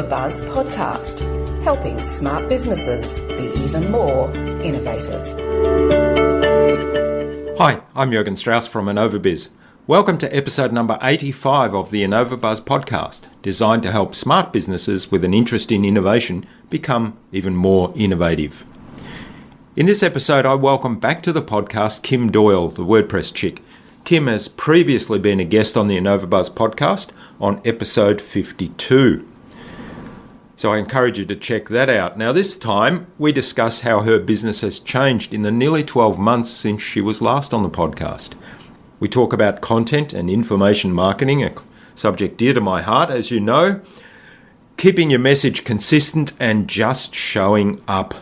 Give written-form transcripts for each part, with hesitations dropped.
InnovaBuzz Podcast, helping smart businesses be even more innovative. Hi, I'm Jürgen Strauss from InnovaBuzz. Welcome to episode number 85 of the InnovaBuzz Podcast, designed to help smart businesses with an interest in innovation become even more innovative. In this episode, I welcome back to the podcast Kim Doyal, the WordPress Chick. Kim has previously been a guest on the InnovaBuzz Podcast on episode 52. So I encourage you to check that out. Now this time, we discuss how her business has changed in the nearly 12 months since she was last on the podcast. We talk about content and information marketing, a subject dear to my heart, as you know, keeping your message consistent and just showing up.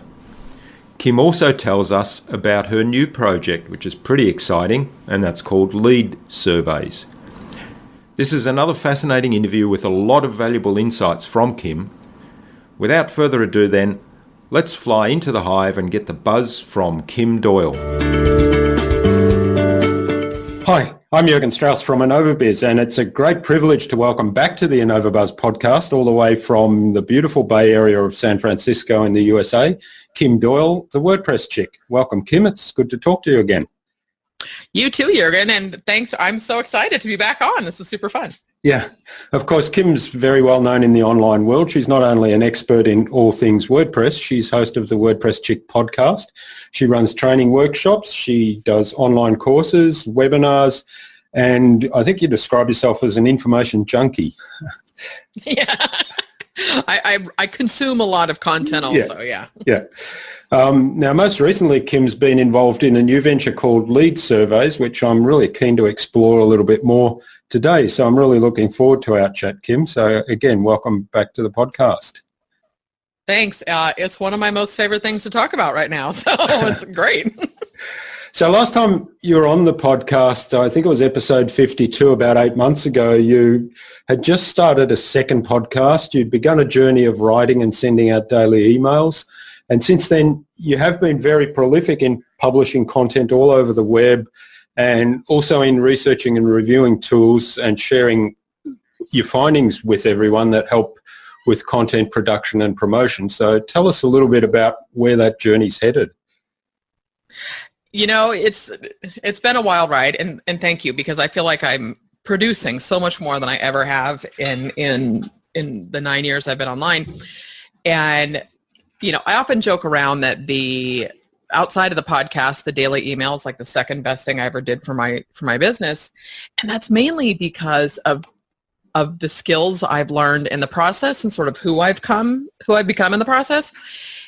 Kim also tells us about her new project, which is pretty exciting, and that's called Lead Surveys. This is another fascinating interview with a lot of valuable insights from Kim. Without further ado then, let's fly into the hive and get the buzz from Kim Doyal. Hi, I'm Jürgen Strauss from InnovaBuzz, and it's a great privilege to welcome back to the InnovaBuzz podcast all the way from the beautiful Bay Area of San Francisco in the USA, Kim Doyal, the WordPress Chick. Welcome, Kim. It's good to talk to you again. You too, Jürgen, and thanks. I'm so excited to be back on. This is super fun. Yeah, of course, Kim's very well known in the online world. She's not only an expert in all things WordPress, she's host of the WordPress Chick podcast. She runs training workshops. She does online courses, webinars, and I think you describe yourself as an information junkie. Yeah, I consume a lot of content also, yeah. Now, most recently, Kim's been involved in a new venture called Lead Surveys, which I'm really keen to explore a little bit more today. So I'm really looking forward to our chat, Kim. So again, welcome back to the podcast. Thanks. It's one of my most favorite things to talk about right now. So it's great. So last time you were on the podcast, I think it was episode 52, about 8 months ago, you had just started a second podcast. You'd begun a journey of writing and sending out daily emails. And since then, you have been very prolific in publishing content all over the web and also in researching and reviewing tools and sharing your findings with everyone that help with content production and promotion. So tell us a little bit about where that journey's headed. You know, it's been a wild ride, and thank you, because I feel like I'm producing so much more than I ever have in the 9 years I've been online. And you know, I often joke around that the outside of the podcast, the daily email is like the second best thing I ever did for my business. And that's mainly because of the skills I've learned in the process and sort of who I've become in the process.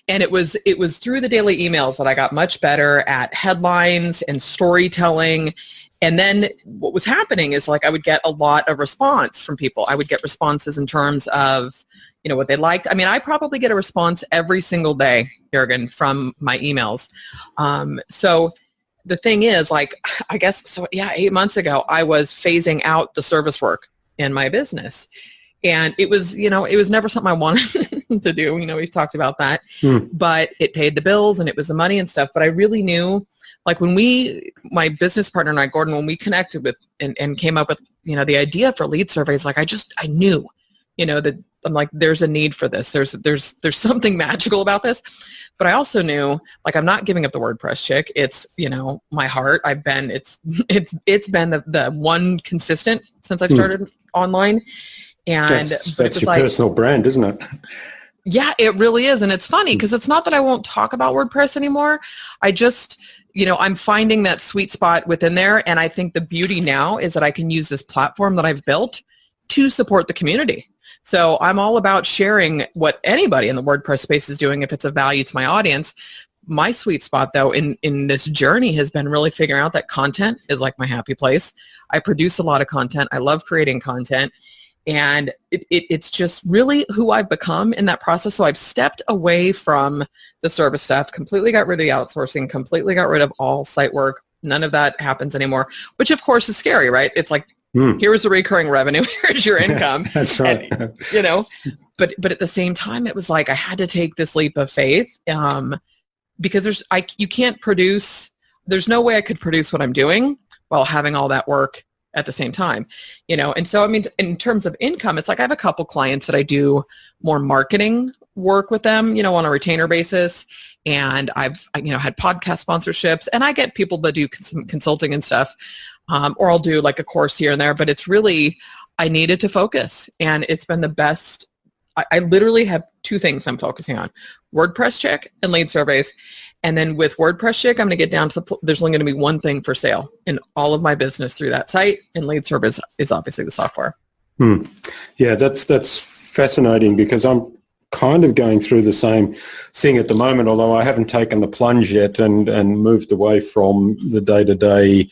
And it was through the daily emails that I got much better at headlines and storytelling. And then what was happening is, like, I would get a lot of response from people. I would get responses in terms of, you know, what they liked. I mean, I probably get a response every single day, Jürgen, from my emails. So the thing is, like, I guess, so yeah, 8 months ago, I was phasing out the service work in my business. And it was, you know, it was never something I wanted to do. You know, we've talked about that, but it paid the bills and it was the money and stuff. But I really knew, like, when my business partner and I, Gordon, when we connected with and came up with, you know, the idea for Lead Surveys, like, I knew, you know, that I'm like, there's a need for this. There's something magical about this. But I also knew, like, I'm not giving up the WordPress Chick. It's, you know, my heart. It's been the one consistent since I've started online. And that's your personal brand, isn't it? Yeah, it really is. And it's funny because it's not that I won't talk about WordPress anymore. I just, you know, I'm finding that sweet spot within there. And I think the beauty now is that I can use this platform that I've built to support the community. So I'm all about sharing what anybody in the WordPress space is doing if it's of value to my audience. My sweet spot, though, in this journey has been really figuring out that content is like my happy place. I produce a lot of content. I love creating content. And it's just really who I've become in that process. So I've stepped away from the service stuff, completely got rid of the outsourcing, completely got rid of all site work. None of that happens anymore, which of course is scary, right? It's like, here's the recurring revenue, here's your income. That's right. And, you know, but at the same time, it was like I had to take this leap of faith because you can't produce, there's no way I could produce what I'm doing while having all that work at the same time, And so, I mean, in terms of income, it's like I have a couple clients that I do more marketing work with them, on a retainer basis. And I've, had podcast sponsorships, and I get people that do some consulting and stuff, or I'll do like a course here and there, but it's really, I needed to focus, and it's been the best. I literally have two things I'm focusing on: WordPress Chick and lead surveys. And then with WordPress Chick, I'm going to get down to there's only going to be one thing for sale in all of my business through that site, and lead surveys is obviously the software. Yeah, that's fascinating, because I'm kind of going through the same thing at the moment, although I haven't taken the plunge yet and moved away from the day-to-day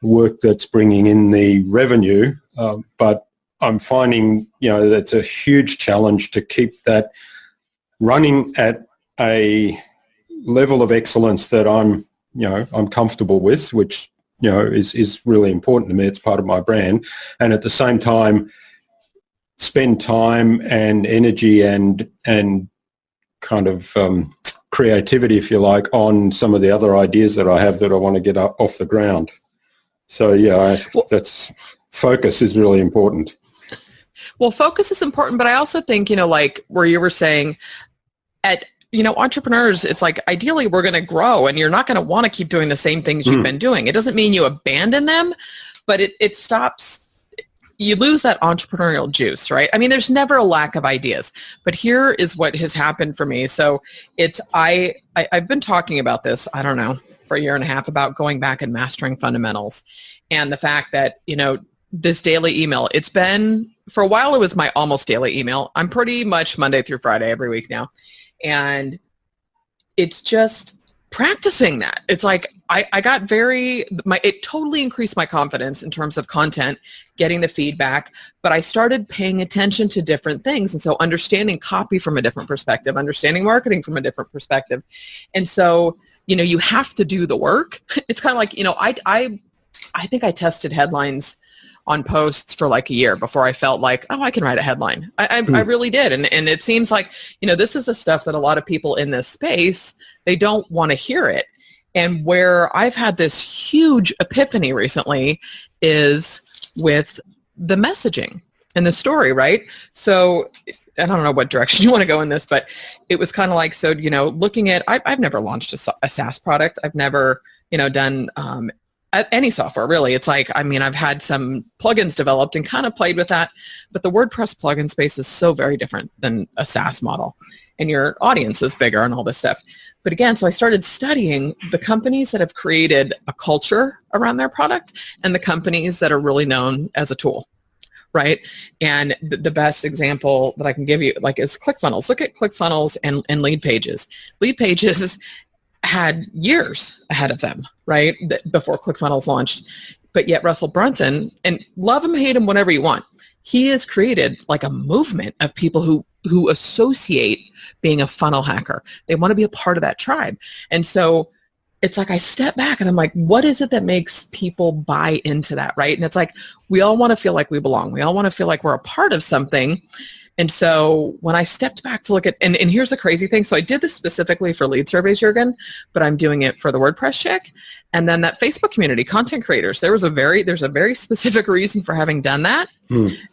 work that's bringing in the revenue. But I'm finding, that's a huge challenge to keep that running at a level of excellence that I'm comfortable with, which, is really important to me. It's part of my brand. And at the same time, spend time and energy and kind of creativity, if you like, on some of the other ideas that I have that I want to get off the ground. So, that's focus is really important. Well, focus is important, but I also think, like where you were saying entrepreneurs, it's like ideally we're going to grow, and you're not going to want to keep doing the same things you've been doing. It doesn't mean you abandon them, but it stops. You lose that entrepreneurial juice, right? I mean, there's never a lack of ideas, but here is what has happened for me. So it's, I've been talking about this, I don't know, for a year and a half, about going back and mastering fundamentals, and the fact that, this daily email, it's been, for a while, it was my almost daily email. I'm pretty much Monday through Friday every week now. And it's just practicing that. It's like, I got it totally increased my confidence in terms of content, getting the feedback, but I started paying attention to different things. And so understanding copy from a different perspective, understanding marketing from a different perspective. And so, you have to do the work. It's kind of like, I think I tested headlines on posts for like a year before I felt like, I can write a headline. I really did. And it seems like, this is the stuff that a lot of people in this space, they don't want to hear it. And where I've had this huge epiphany recently is with the messaging and the story, right? So I don't know what direction you want to go in this, but it was kind of like, so, looking at, I've never launched a SaaS product. I've never, done any software, really. It's like, I've had some plugins developed and kind of played with that, but the WordPress plugin space is so very different than a SaaS model, and your audience is bigger and all this stuff. But again, so I started studying the companies that have created a culture around their product and the companies that are really known as a tool, right? And the best example that I can give you, like, is ClickFunnels. Look at ClickFunnels and Lead Pages. Lead Pages had years ahead of them, right, before ClickFunnels launched. But yet Russell Brunson, and love him, hate him, whatever you want, he has created like a movement of people who associate being a funnel hacker. They want to be a part of that tribe. And so it's like I step back and I'm like, what is it that makes people buy into that, right? And it's like, we all want to feel like we belong. We all want to feel like we're a part of something. And so when I stepped back to look at, and here's the crazy thing. So I did this specifically for lead surveys, Jürgen, but I'm doing it for the WordPress Chick. And then that Facebook community, content creators, there's a very specific reason for having done that.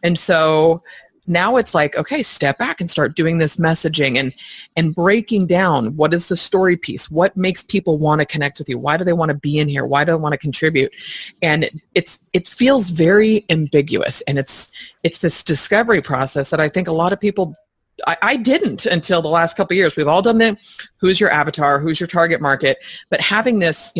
And so now it's like, okay, step back and start doing this messaging and breaking down, what is the story piece? What makes people want to connect with you? Why do they want to be in here? Why do they want to contribute? And it feels very ambiguous. And it's this discovery process that I think a lot of people, I didn't until the last couple of years. We've all done the who's your avatar, who's your target market, but having this,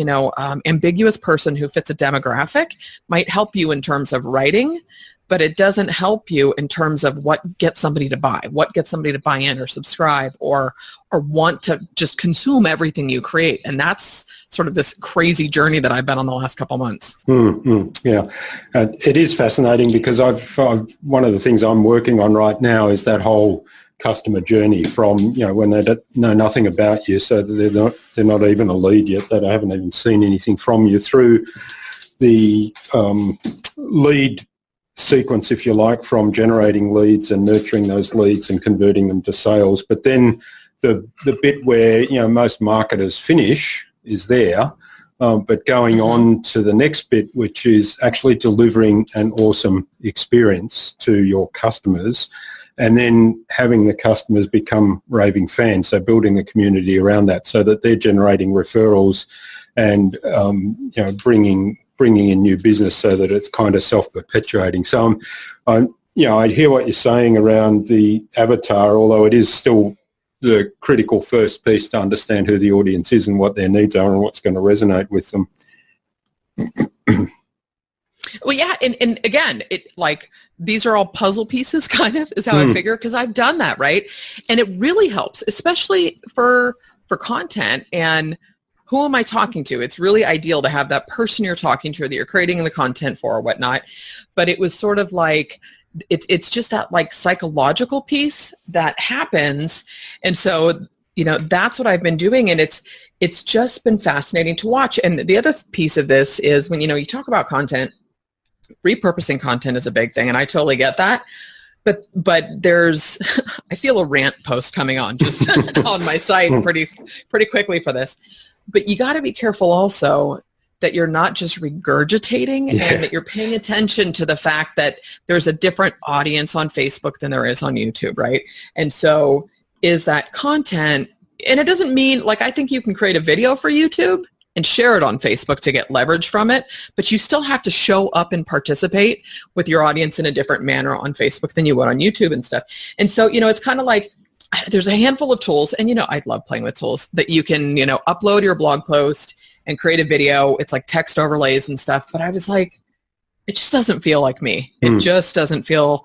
ambiguous person who fits a demographic might help you in terms of writing, but it doesn't help you in terms of what gets somebody to buy, what gets somebody to buy in or subscribe or want to just consume everything you create. And that's sort of this crazy journey that I've been on the last couple months. Yeah, it is fascinating because one of the things I'm working on right now is that whole customer journey from, when they know nothing about you, so that they're not even a lead yet, that I haven't even seen anything from you, through the lead sequence, if you like, from generating leads and nurturing those leads and converting them to sales. But then the bit where most marketers finish is there, but going on to the next bit, which is actually delivering an awesome experience to your customers, and then having the customers become raving fans, so building the community around that so that they're generating referrals and bringing in new business so that it's kind of self-perpetuating. So I hear what you're saying around the avatar, although it is still the critical first piece to understand who the audience is and what their needs are and what's going to resonate with them. Well, yeah, and again, these are all puzzle pieces, kind of, is how I figure, because I've done that, right? And it really helps, especially for content. And who am I talking to? It's really ideal to have that person you're talking to, that you're creating the content for or whatnot. But it was sort of like, it's just that like psychological piece that happens. And so, that's what I've been doing. And it's just been fascinating to watch. And the other piece of this is when, you talk about content, repurposing content is a big thing. And I totally get that. But there's, I feel a rant post coming on just on my site pretty quickly for this. But you got to be careful also that you're not just regurgitating and that you're paying attention to the fact that there's a different audience on Facebook than there is on YouTube, right? And so is that content, and it doesn't mean, I think you can create a video for YouTube and share it on Facebook to get leverage from it, but you still have to show up and participate with your audience in a different manner on Facebook than you would on YouTube and stuff. And so, it's kind of like, there's a handful of tools, and I love playing with tools that you can, upload your blog post and create a video. It's like text overlays and stuff. But I was like, it just doesn't feel like me. It just doesn't feel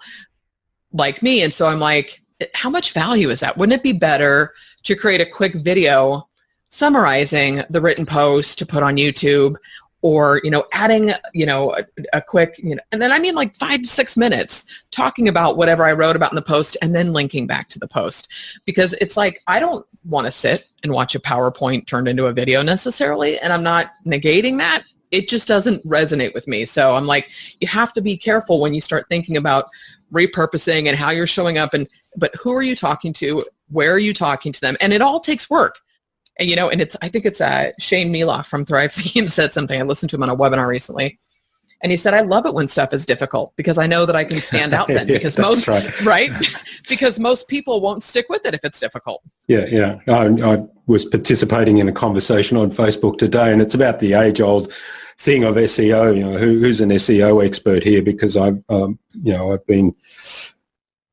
like me. And so I'm like, how much value is that? Wouldn't it be better to create a quick video summarizing the written post to put on YouTube, or, adding, a quick, and then I mean like 5 to 6 minutes talking about whatever I wrote about in the post and then linking back to the post, because it's like, I don't want to sit and watch a PowerPoint turned into a video necessarily. And I'm not negating that. It just doesn't resonate with me. So I'm like, you have to be careful when you start thinking about repurposing and how you're showing up, but who are you talking to? Where are you talking to them? And it all takes work. And, and I think it's Shane Meloff from Thrive Theme said something. I listened to him on a webinar recently. And he said, I love it when stuff is difficult because I know that I can stand out then, because right? Because most people won't stick with it if it's difficult. Yeah. I was participating in a conversation on Facebook today, and it's about the age-old thing of SEO. Who's an SEO expert here? Because I've been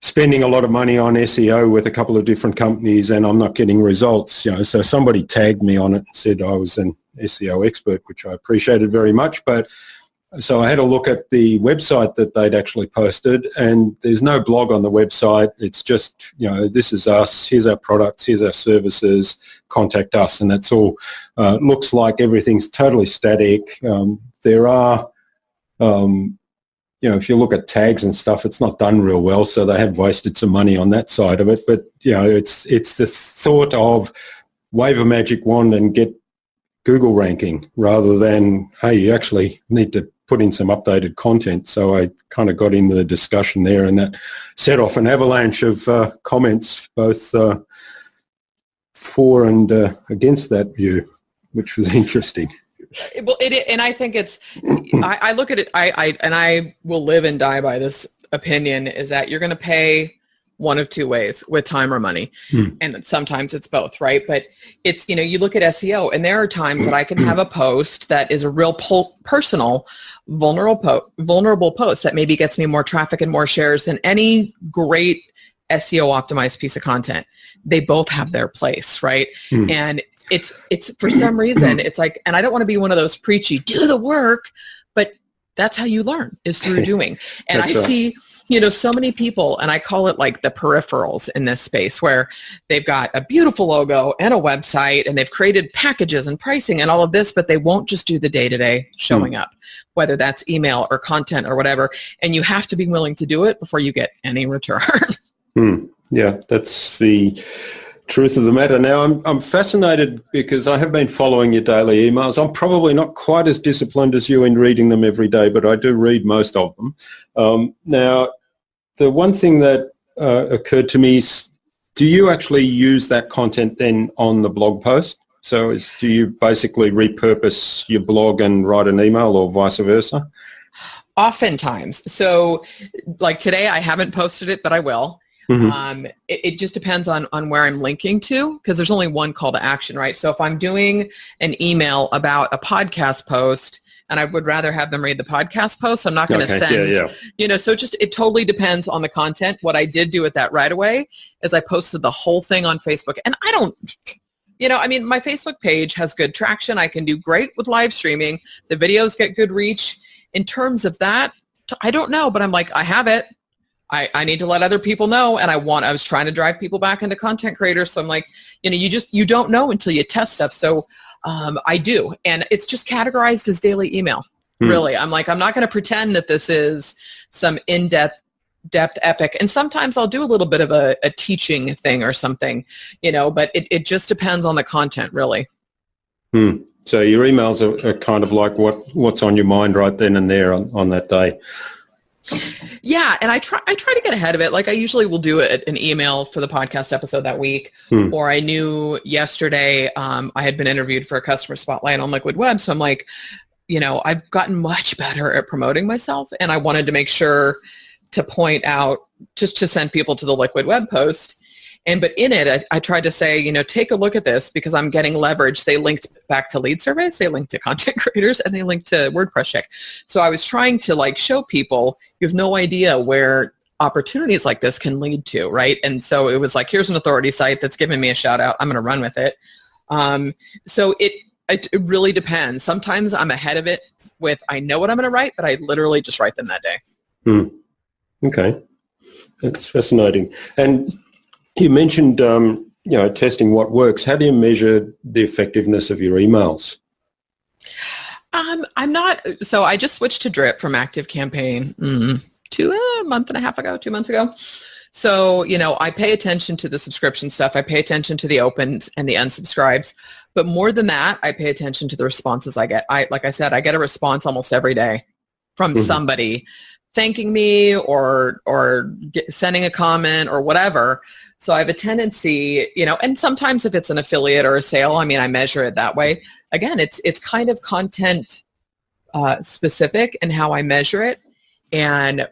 spending a lot of money on SEO with a couple of different companies, and I'm not getting results. So somebody tagged me on it and said I was an SEO expert, which I appreciated very much. But so I had a look at the website that they'd actually posted, and there's no blog on the website. It's just, this is us, here's our products, here's our services, contact us, and that's all. Looks like everything's totally static. There are, if you look at tags and stuff, it's not done real well, so they have wasted some money on that side of it. But, it's the thought of wave a magic wand and get Google ranking rather than, hey, you actually need to put in some updated content. So I kind of got into the discussion there, and that set off an avalanche of comments, both for and against that view, which was interesting. Well, and I think it's, I look at it, and I will live and die by this opinion, is that you're going to pay one of two ways, with time or money. And sometimes it's both, right? But it's, you look at SEO, and there are times that I can have a post that is a real personal, vulnerable post that maybe gets me more traffic and more shares than any great SEO optimized piece of content. They both have their place, right? And it's for some reason, it's like, and I don't want to be one of those preachy, do the work, but that's how you learn, is through doing. And I see, so many people, and I call it like the peripherals in this space, where they've got a beautiful logo and a website, and they've created packages and pricing and all of this, but they won't just do the day-to-day showing up, whether that's email or content or whatever. And you have to be willing to do it before you get any return. Yeah, that's the truth of the matter. Now, I'm fascinated because I have been following your daily emails. I'm probably not quite as disciplined as you in reading them every day, but I do read most of them. Now, the one thing that occurred to me is, do you actually use that content then on the blog post? So do you basically repurpose your blog and write an email or vice versa? Oftentimes. So like today, I haven't posted it, but I will. Mm-hmm. It just depends on where I'm linking to, because there's only one call to action, right? So if I'm doing an email about a podcast post and I would rather have them read the podcast post, I'm not going to send, so it totally depends on the content. What I did do with that right away is I posted the whole thing on Facebook, and I don't, my Facebook page has good traction. I can do great with live streaming. The videos get good reach. In terms of that, I don't know, but I'm like, I have it. I need to let other people know, and I was trying to drive people back into content creators. So I'm like, you don't know until you test stuff. So I do, and it's just categorized as daily email. Really, I'm like, I'm not going to pretend that this is some in-depth epic. And sometimes I'll do a little bit of a teaching thing or something, but it just depends on the content, really. So your emails are kind of like what's on your mind right then and there on that day. Yeah, and I try to get ahead of it. Like I usually will do an email for the podcast episode that week, or I knew yesterday I had been interviewed for a customer spotlight on Liquid Web, so I'm like, I've gotten much better at promoting myself, and I wanted to make sure to point out, just to send people to the Liquid Web post. But in it, I tried to say, take a look at this because I'm getting leverage. They linked back to lead surveys, they linked to content creators, and they linked to WordPress Chick. So I was trying to show people you have no idea where opportunities like this can lead to, right? And so it was like, here's an authority site that's giving me a shout out. I'm going to run with it. So it really depends. Sometimes I'm ahead of it with, I know what I'm going to write, but I literally just write them that day. Okay. That's fascinating. And you mentioned, testing what works. How do you measure the effectiveness of your emails? So I just switched to Drip from ActiveCampaign 2 months ago. So, I pay attention to the subscription stuff. I pay attention to the opens and the unsubscribes. But more than that, I pay attention to the responses I get. Like I said, I get a response almost every day from somebody thanking me or sending a comment or whatever. So I have a tendency, and sometimes if it's an affiliate or a sale, I measure it that way. Again, it's kind of content specific and how I measure it. And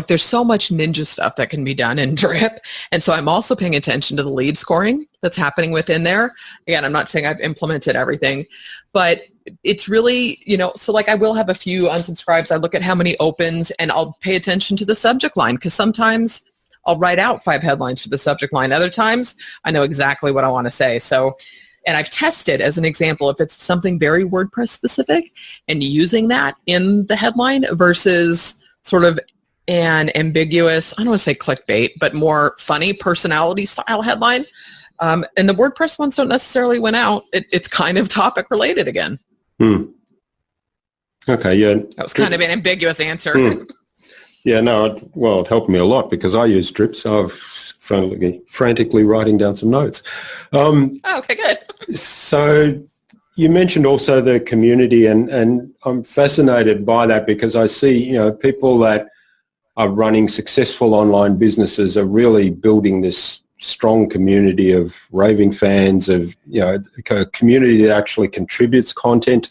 there's so much ninja stuff that can be done in Drip. And so I'm also paying attention to the lead scoring that's happening within there. Again, I'm not saying I've implemented everything, but it's really, so I will have a few unsubscribes. I look at how many opens, and I'll pay attention to the subject line, because sometimes I'll write out 5 headlines for the subject line. Other times I know exactly what I want to say. So, and I've tested as an example, if it's something very WordPress specific and using that in the headline versus sort of an ambiguous, I don't want to say clickbait, but more funny personality style headline. And the WordPress ones don't necessarily win out. It's kind of topic related again. Okay, yeah. That was kind of an ambiguous answer. Yeah, no, it helped me a lot because I use Drip, so I was frantically writing down some notes. Okay, good. So you mentioned also the community, and I'm fascinated by that because I see, people that are running successful online businesses are really building this strong community of raving fans, of, a community that actually contributes content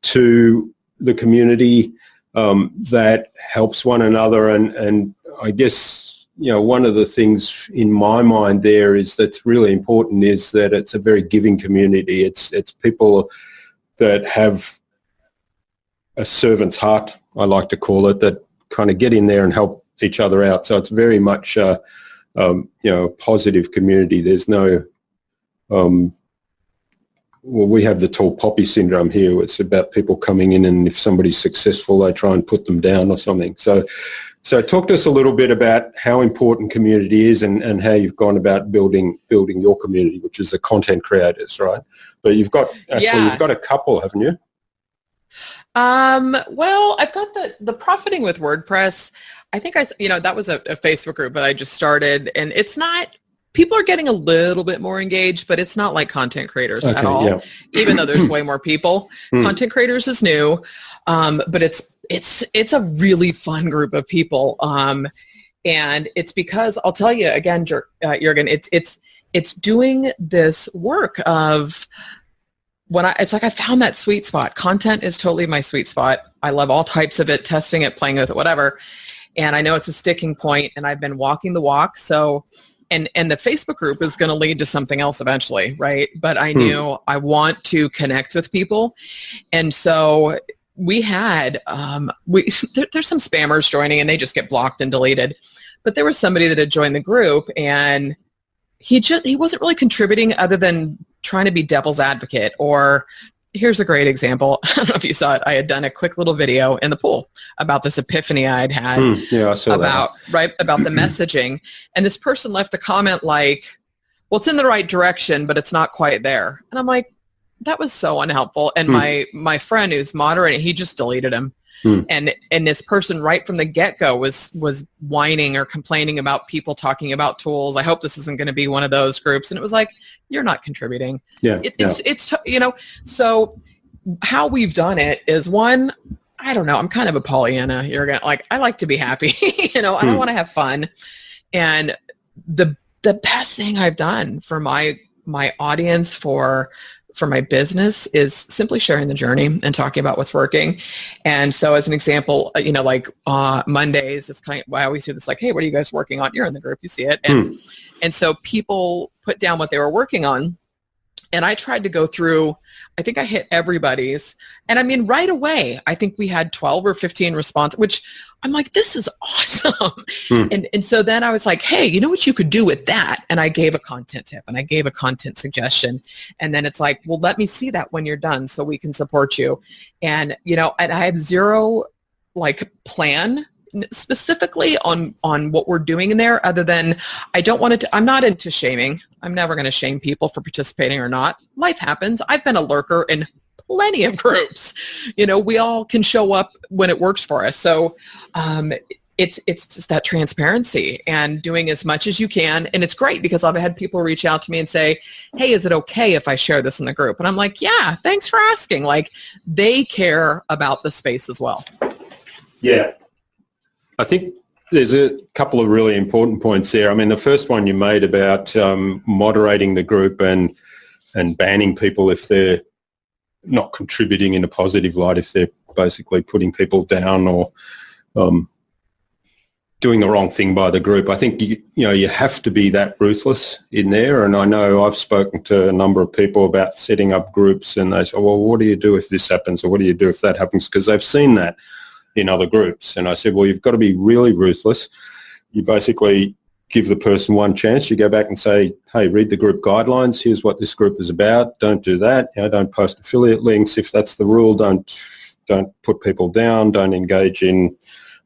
to the community, that helps one another. And I guess, one of the things in my mind there is that's really important is that it's a very giving community. It's people that have a servant's heart, I like to call it, that kind of get in there and help each other out. So it's very much a positive community. There's no we have the tall poppy syndrome here. It's about people coming in, and if somebody's successful, they try and put them down or something. So talk to us a little bit about how important community is and how you've gone about building your community, which is the content creators, right? But you've got a couple, haven't you? Well, I've got the Profiting with WordPress. I think that was a Facebook group that I just started, and it's not, people are getting a little bit more engaged, but it's not like content creators at all. Yeah. Even though there's way more people. Content creators is new, but it's a really fun group of people. And it's because I'll tell you again, Jürgen, it's doing this work of it's like I found that sweet spot. Content is totally my sweet spot. I love all types of it, testing it, playing with it, whatever. And I know it's a sticking point, and I've been walking the walk. So, and the Facebook group is going to lead to something else eventually, right? But I knew I want to connect with people. And so we had, there's some spammers joining, and they just get blocked and deleted. But there was somebody that had joined the group, and he wasn't really contributing other than trying to be devil's advocate. Or here's a great example. I don't know if you saw it. I had done a quick little video in the pool about this epiphany I'd had I saw about the messaging. And this person left a comment like, well, it's in the right direction, but it's not quite there. And I'm like, that was so unhelpful. And my friend who's moderating, he just deleted him. And this person right from the get-go was whining or complaining about people talking about tools. I hope this isn't going to be one of those groups. And it was like, you're not contributing. It's so how we've done it is, one, I don't know, I'm kind of a Pollyanna. I like to be happy. I want to have fun. And the best thing I've done for my audience, for my business, is simply sharing the journey and talking about what's working. And so as an example, Mondays, it's I always do this, like, hey, what are you guys working on? You're in the group, you see it. And so people put down what they were working on. And I tried to go through, I think I hit everybody's. And I mean, right away, I think we had 12 or 15 responses, which I'm like, this is awesome. And so then I was like, hey, you know what you could do with that? And I gave a content tip, and I gave a content suggestion. And then it's like, well, let me see that when you're done so we can support you. And, and I have zero plan specifically on what we're doing in there, other than I'm not into shaming. I'm never going to shame people for participating or not. Life happens. I've been a lurker in plenty of groups. We all can show up when it works for us. So it's just that transparency and doing as much as you can. And it's great because I've had people reach out to me and say, hey, is it okay if I share this in the group? And I'm like, yeah, thanks for asking. Like, they care about the space as well. Yeah. I think there's a couple of really important points there. I mean, the first one you made about moderating the group and banning people if they're not contributing in a positive light, if they're basically putting people down or doing the wrong thing by the group. I think you have to be that ruthless in there. And I know I've spoken to a number of people about setting up groups, and they say, well, what do you do if this happens, or what do you do if that happens? Because they've seen that in other groups. And I said, well, you've got to be really ruthless. You basically give the person one chance. You go back and say, hey, read the group guidelines. Here's what this group is about. Don't do that. Don't post affiliate links. If that's the rule, don't put people down. Don't engage in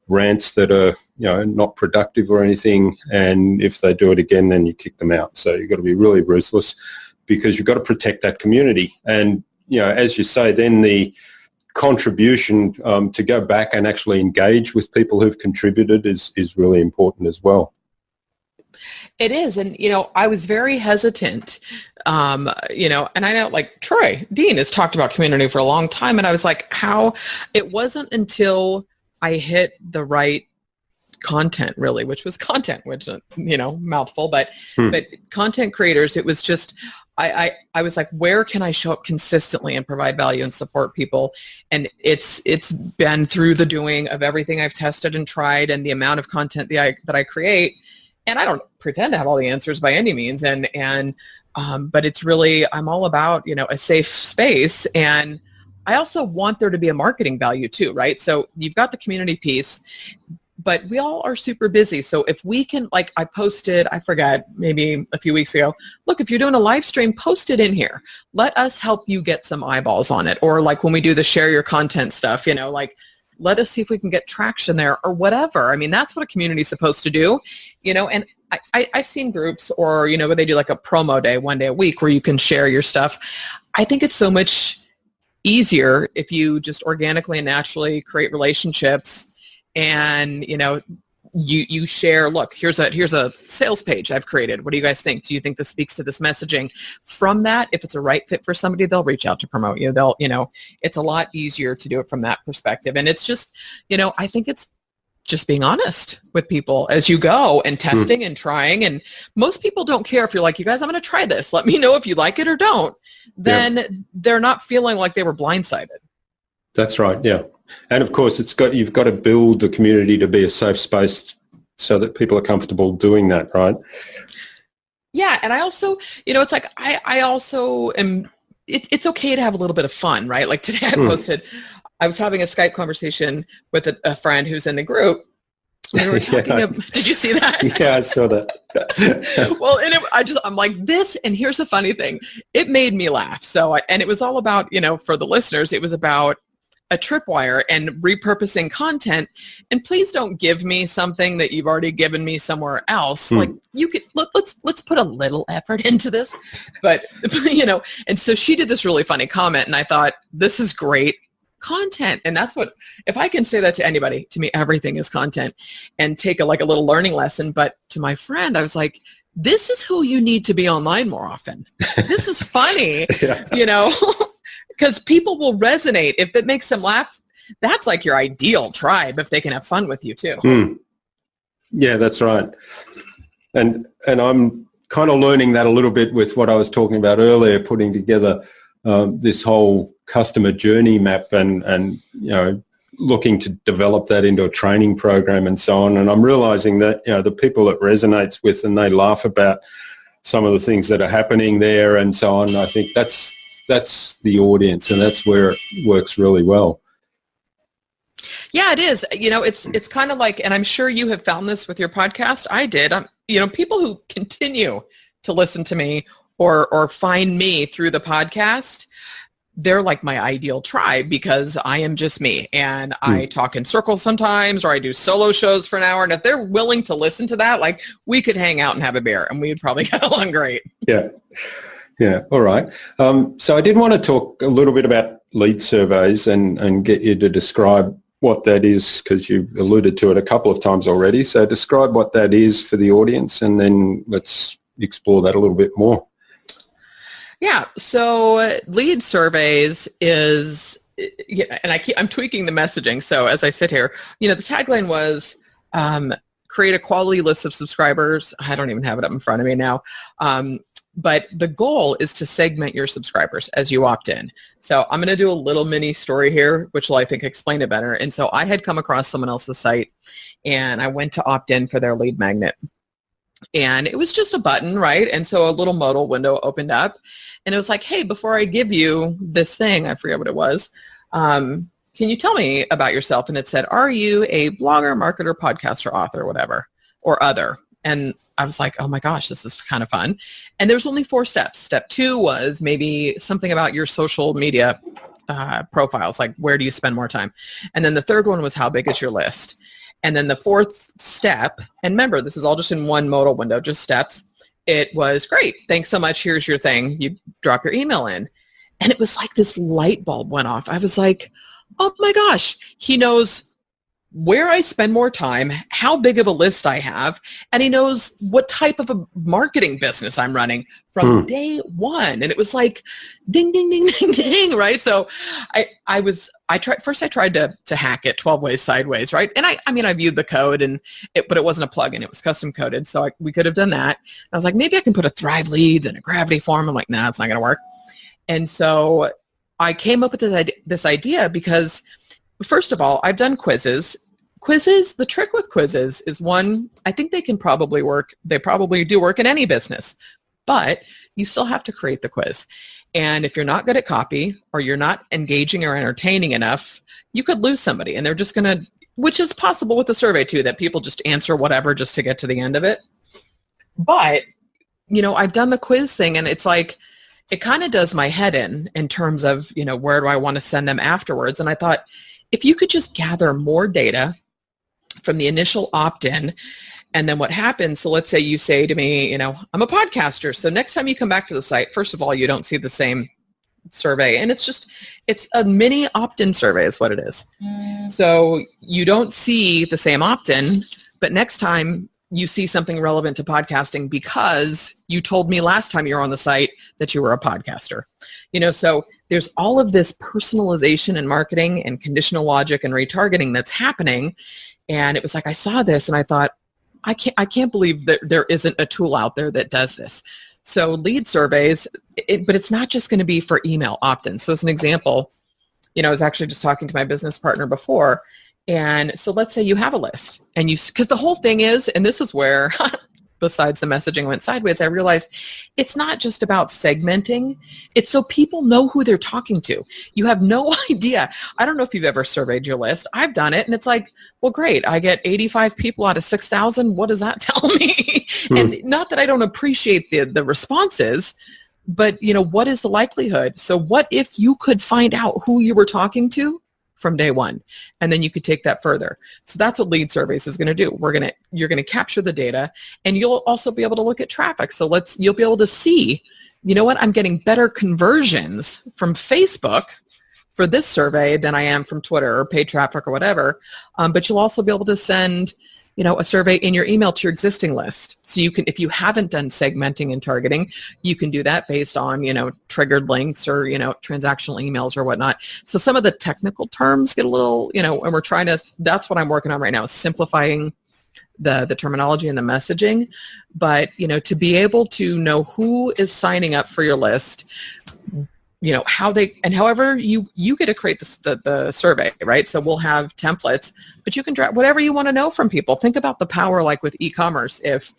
rants that are, not productive or anything. And if they do it again, then you kick them out. So you've got to be really ruthless, because you've got to protect that community. And, as you say, then the contribution to go back and actually engage with people who've contributed is really important as well. It is. And, I was very hesitant, and I know, like, Troy Dean has talked about community for a long time. And I was like, it wasn't until I hit the right content, really, which was content, which, mouthful, but content creators, it was just, I was like, where can I show up consistently and provide value and support people? And it's been through the doing of everything I've tested and tried, and the amount of content that I create. And I don't pretend to have all the answers by any means. But it's really, I'm all about, a safe space. And I also want there to be a marketing value too, right? So you've got the community piece, but we all are super busy. So if we can, like, I posted, I forgot, maybe a few weeks ago, look, if you're doing a live stream, post it in here. Let us help you get some eyeballs on it. Or like when we do the share your content stuff, let us see if we can get traction there or whatever. I mean, that's what a community is supposed to do, and I've seen groups or, where they do like a promo day, one day a week where you can share your stuff. I think it's so much easier if you just organically and naturally create relationships and, you share, look, here's a sales page I've created. What do you guys think? Do you think this speaks to this messaging? From that, if it's a right fit for somebody, they'll reach out to promote you. It's a lot easier to do it from that perspective. And it's just, I think it's just being honest with people as you go and testing and trying. And most people don't care if you're like, you guys, I'm going to try this. Let me know if you like it or don't. then they're not feeling like they were blindsided. That's right. Yeah. And of course, you've got to build the community to be a safe space so that people are comfortable doing that, right? Yeah. And I also, it's like, I also am, it's okay to have a little bit of fun, right? Like today I was having a Skype conversation with a friend who's in the group. We were talking did you see that? Yeah, I saw that. Well, and I'm like this, and here's the funny thing. It made me laugh. So, and it was all about, for the listeners, it was about a tripwire and repurposing content. And please don't give me something that you've already given me somewhere else. Like you could, let's put a little effort into this, but and so she did this really funny comment, and I thought, this is great content. And that's what, if I can say that to anybody, to me, everything is content, and take a little learning lesson. But to my friend, I was like, this is who you need to be online more often. This is funny, because people will resonate. If it makes them laugh, that's like your ideal tribe, if they can have fun with you too. Yeah, that's right. And I'm kind of learning that a little bit with what I was talking about earlier, putting together this whole customer journey map and looking to develop that into a training program and so on. And I'm realizing that, the people it resonates with and they laugh about some of the things that are happening there and so on, I think that's the audience, and that's where it works really well. Yeah, it is. It's kind of like, and I'm sure you have found this with your podcast. I did. People who continue to listen to me or find me through the podcast, they're like my ideal tribe, because I am just me, and I talk in circles sometimes, or I do solo shows for an hour. And if they're willing to listen to that, like, we could hang out and have a beer and we would probably get along great. Yeah. Yeah. All right. So I did want to talk a little bit about lead surveys and get you to describe what that is, because you alluded to it a couple of times already. So describe what that is for the audience, and then let's explore that a little bit more. Yeah. So lead surveys is, and I'm tweaking the messaging. So as I sit here, the tagline was create a quality list of subscribers. I don't even have it up in front of me now. But the goal is to segment your subscribers as you opt in. So I'm going to do a little mini story here, which will, I think, explain it better. And so I had come across someone else's site, and I went to opt in for their lead magnet. And it was just a button, right? And so a little modal window opened up, and it was like, hey, before I give you this thing, I forget what it was, can you tell me about yourself? And it said, are you a blogger, marketer, podcaster, author, whatever, or other? And I was like, oh my gosh, this is kind of fun. And there was only 4 steps. Step 2 was maybe something about your social media profiles, like where do you spend more time? And then the third one was how big is your list? And then the 4th step, and remember, this is all just in one modal window, just steps. It was great. Thanks so much. Here's your thing. You drop your email in. And it was like this light bulb went off. I was like, oh my gosh, he knows where I spend more time, how big of a list I have, and he knows what type of a marketing business I'm running from day one. And it was like, ding, ding, ding, ding, ding, right? So I tried to hack it 12 ways sideways, right? And I viewed the code, but it wasn't a plugin, it was custom coded. So we could have done that. I was like, maybe I can put a Thrive Leads and a Gravity form. I'm like, nah, it's not going to work. And so I came up with this idea because, first of all, I've done quizzes. The trick with quizzes is, one, I think they can probably work. They probably do work in any business, but you still have to create the quiz. And if you're not good at copy, or you're not engaging or entertaining enough, you could lose somebody, and they're just going to, which is possible with the survey too, that people just answer whatever just to get to the end of it. But, I've done the quiz thing, and it's like, it kind of does my head in terms of, where do I want to send them afterwards? And I thought, if you could just gather more data from the initial opt-in, and then what happens, so let's say you say to me, I'm a podcaster. So next time you come back to the site, first of all, you don't see the same survey. And it's a mini opt-in survey is what it is. So you don't see the same opt-in, but next time you see something relevant to podcasting because you told me last time you were on the site that you were a podcaster. So there's all of this personalization and marketing and conditional logic and retargeting that's happening. And it was like, I saw this and I thought, I can't believe that there isn't a tool out there that does this. So lead surveys, but it's not just going to be for email opt-ins. So as an example, I was actually just talking to my business partner before. And so let's say you have a list and because the whole thing is, and this is where, besides the messaging went sideways, I realized it's not just about segmenting. It's so people know who they're talking to. You have no idea. I don't know if you've ever surveyed your list. I've done it, and it's like, well, great. I get 85 people out of 6,000. What does that tell me? And not that I don't appreciate the responses, but what is the likelihood? So what if you could find out who you were talking to from day one, and then you could take that further? So that's what lead surveys is going to do. You're going to capture the data, and you'll also be able to look at traffic. So you'll be able to see, I'm getting better conversions from Facebook for this survey than I am from Twitter or paid traffic or whatever. But you'll also be able to send a survey in your email to your existing list. So you can, if you haven't done segmenting and targeting, you can do that based on, triggered links or, transactional emails or whatnot. So some of the technical terms get a little, and that's what I'm working on right now, is simplifying the terminology and the messaging. But, to be able to know who is signing up for your list, how they, and however you get to create the survey, right? So we'll have templates, but you can draw whatever you want to know from people. Think about the power, like with e-commerce. If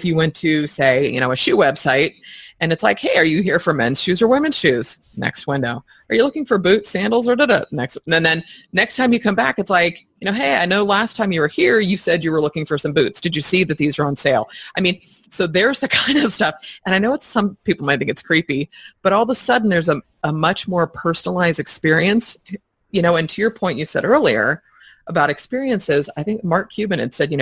you went to, say, a shoe website, and it's like, hey, are you here for men's shoes or women's shoes? Next window. Are you looking for boots, sandals, or da-da? Next. And then next time you come back, it's like, hey, I know last time you were here, you said you were looking for some boots. Did you see that these are on sale? I mean, so there's the kind of stuff. And I know some people might think it's creepy, but all of a sudden there's a much more personalized experience, and to your point you said earlier about experiences, I think Mark Cuban had said,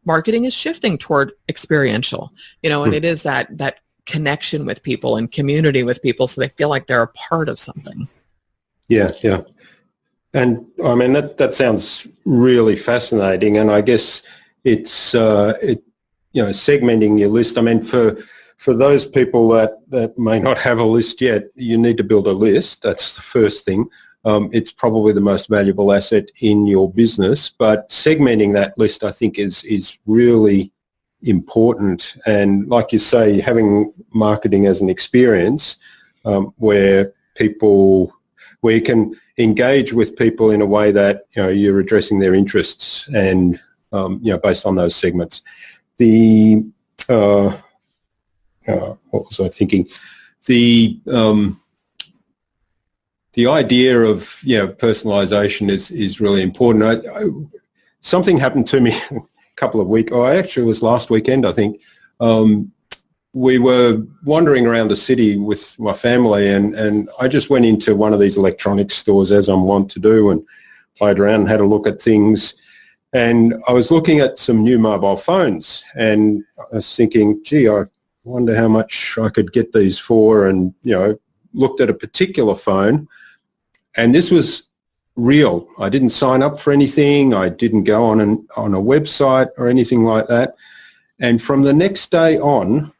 marketing is shifting toward experiential, and it is that connection with people and community with people, so they feel like they're a part of something. Yeah. And I mean, that sounds really fascinating. And I guess it's, segmenting your list. I mean, for those people that may not have a list yet, you need to build a list. That's the first thing. It's probably the most valuable asset in your business, but segmenting that list, I think, is really important. And like you say, having marketing as an experience where you can engage with people in a way that you're addressing their interests and based on those segments. What was I thinking? The idea of personalization is really important. Something happened to me a couple of weeks. Actually, it was last weekend, I think. We were wandering around the city with my family, and I just went into one of these electronics stores, as I'm wont to do, and played around and had a look at things. And I was looking at some new mobile phones, and I was thinking, gee, I wonder how much I could get these for, and looked at a particular phone, and this was real. I didn't sign up for anything. I didn't go on a website or anything like that. And from the next day on,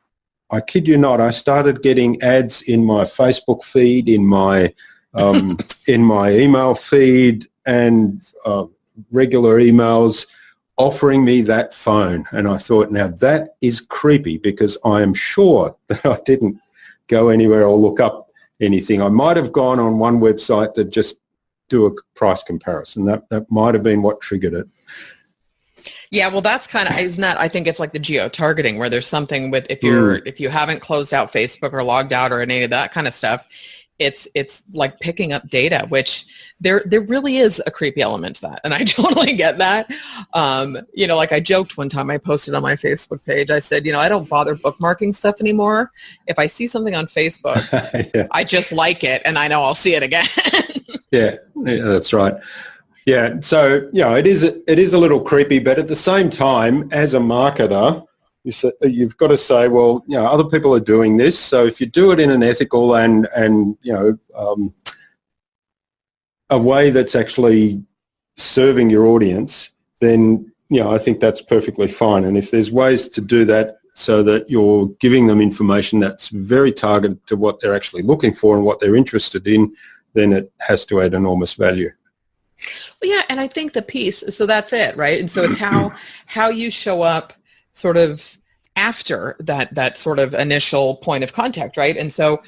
I kid you not, I started getting ads in my Facebook feed, in my in my email feed, and regular emails offering me that phone. And I thought, now that is creepy, because I am sure that I didn't go anywhere or look up anything. I might have gone on one website that just do a price comparison. That might have been what triggered it. Yeah, well, that's kind of, isn't that, I think it's like the geo-targeting, where there's something with, if you haven't closed out Facebook or logged out or any of that kind of stuff, it's like picking up data, which there really is a creepy element to that. And I totally get that. Like I joked one time, I posted on my Facebook page, I said, I don't bother bookmarking stuff anymore. If I see something on Facebook, yeah. I just like it, and I know I'll see it again. yeah, that's right. Yeah, so it is a little creepy, but at the same time, as a marketer, you've got to say, well, other people are doing this, so if you do it in an ethical and a way that's actually serving your audience, then I think that's perfectly fine. And if there's ways to do that so that you're giving them information that's very targeted to what they're actually looking for and what they're interested in, then it has to add enormous value. Well, yeah, and I think the piece, so that's it, right? And so it's how you show up sort of after that sort of initial point of contact, right? And so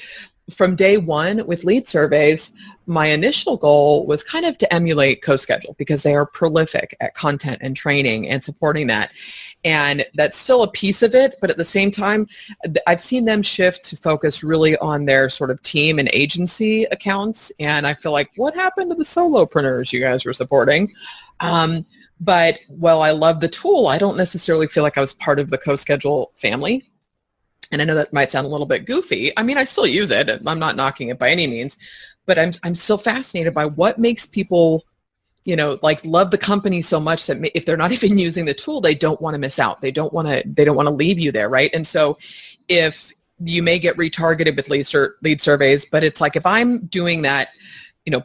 from day one with lead surveys, my initial goal was kind of to emulate CoSchedule because they are prolific at content and training and supporting that. And that's still a piece of it, but at the same time, I've seen them shift to focus really on their sort of team and agency accounts. And I feel like, what happened to the solopreneurs you guys were supporting? But while I love the tool, I don't necessarily feel like I was part of the CoSchedule family. And I know that might sound a little bit goofy. I mean, I still use it. I'm not knocking it by any means, but I'm still fascinated by what makes people, like love the company so much that if they're not even using the tool, they don't want to miss out. They don't want to leave you there, right? And so if you may get retargeted with lead surveys, but it's like if I'm doing that,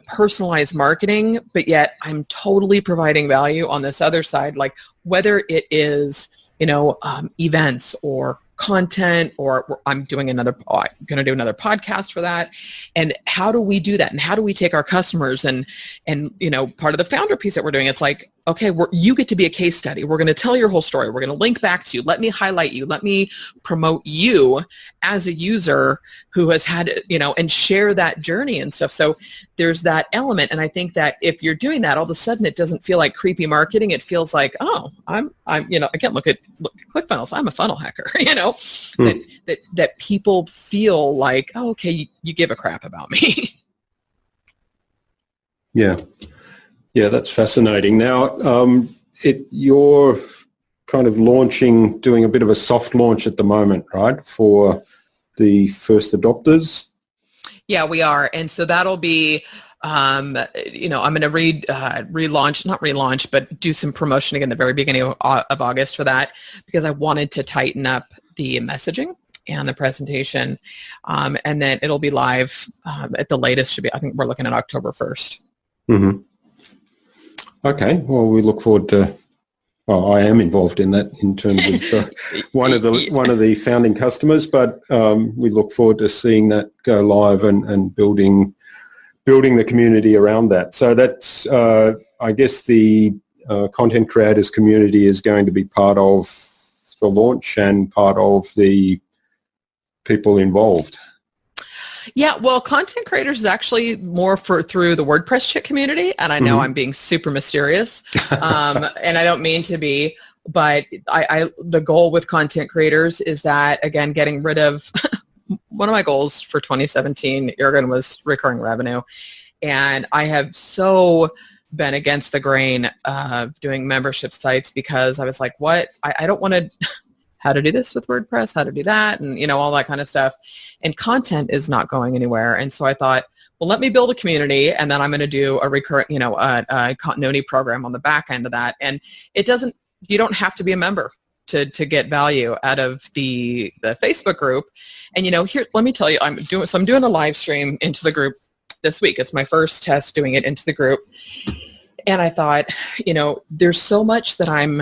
personalized marketing, but yet I'm totally providing value on this other side, like whether it is, events or content, or I'm going to do another podcast for that. And how do we do that? And how do we take our customers and part of the founder piece that we're doing, it's like, okay, you get to be a case study. We're going to tell your whole story. We're going to link back to you. Let me highlight you. Let me promote you as a user who has had, and share that journey and stuff. So there's that element. And I think that if you're doing that, all of a sudden it doesn't feel like creepy marketing. It feels like, oh, I'm again, look at ClickFunnels. I'm a funnel hacker, that people feel like, oh, okay, you give a crap about me. Yeah. Yeah, that's fascinating. Now, you're kind of doing a bit of a soft launch at the moment, right, for the first adopters? Yeah, we are. And so that'll be, I'm going to not relaunch, but do some promotion again at the very beginning of August for that, because I wanted to tighten up the messaging and the presentation. And then it'll be live at the latest, I think we're looking at October 1st. Mm-hmm. Okay, well, we look forward to. Well, I am involved in that in terms of one of the founding customers, but we look forward to seeing that go live and building the community around that. So that's, I guess, the content creators community is going to be part of the launch and part of the people involved. Yeah, well, content creators is actually more through the WordPress Chick community, and I know I'm being super mysterious, and I don't mean to be, but the goal with content creators is that, again, getting rid of one of my goals for 2017, Jurgen, was recurring revenue, and I have so been against the grain of doing membership sites because I was like, what? I don't want to... how to do this with WordPress, how to do that, and all that kind of stuff. And content is not going anywhere. And so I thought, well, let me build a community, and then I'm going to do a recurrent, a continuity program on the back end of that. And you don't have to be a member to get value out of the Facebook group. And here, let me tell you, I'm doing a live stream into the group this week. It's my first test doing it into the group. And I thought, there's so much that I'm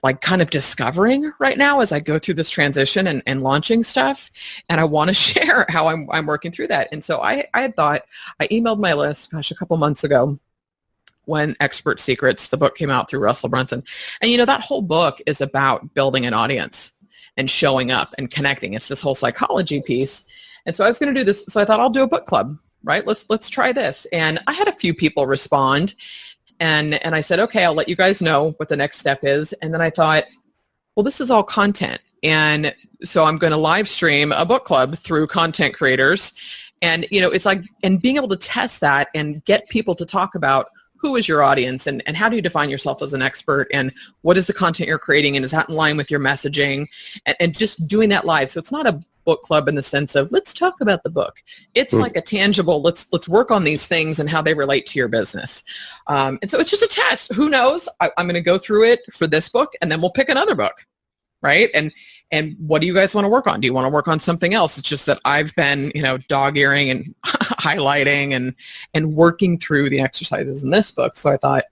like kind of discovering right now as I go through this transition and launching stuff. And I want to share how I'm working through that. And so I had thought, I emailed my list, a couple months ago when Expert Secrets, the book, came out through Russell Brunson. And that whole book is about building an audience and showing up and connecting. It's this whole psychology piece. And so I was going to do this. So I thought I'll do a book club, right? Let's try this. And I had a few people respond. And I said, okay, I'll let you guys know what the next step is. And then I thought, well, this is all content. And so I'm going to live stream a book club through content creators. And, it's like, and being able to test that and get people to talk about who is your audience and how do you define yourself as an expert and what is the content you're creating and is that in line with your messaging and just doing that live. So it's not a book club in the sense of let's talk about the book. It's like a tangible, let's work on these things and how they relate to your business. And so it's just a test. Who knows? I'm going to go through it for this book and then we'll pick another book, right? And what do you guys want to work on? Do you want to work on something else? It's just that I've been, dog-earing and highlighting and working through the exercises in this book. So I thought,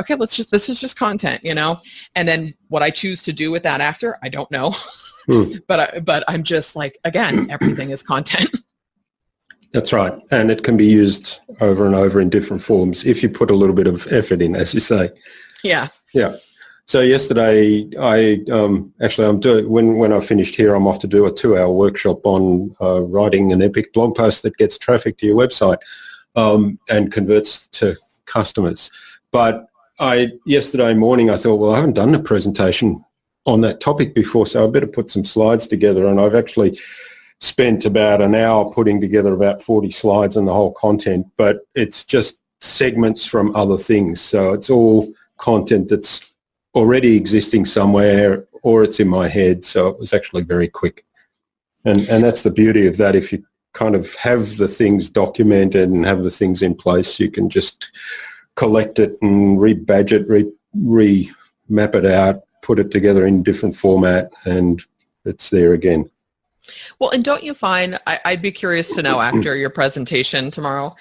okay, this is just content, and then what I choose to do with that after, I don't know. But I'm just like, again, everything is content. That's right. And it can be used over and over in different forms if you put a little bit of effort in, as you say. Yeah. Yeah. So yesterday, I'm doing when I finished here, I'm off to do a 2-hour workshop on writing an epic blog post that gets traffic to your website and converts to customers. But yesterday morning, I thought, well, I haven't done a presentation on that topic before, so I better put some slides together. And I've actually spent about an hour putting together about 40 slides and the whole content, but it's just segments from other things. So it's all content that's already existing somewhere, or it's in my head. So it was actually very quick. And that's the beauty of that. If you kind of have the things documented and have the things in place, you can just collect it and rebadge it, remap it out, put it together in different format, and it's there again. Well, and don't you find, I'd be curious to know after your presentation tomorrow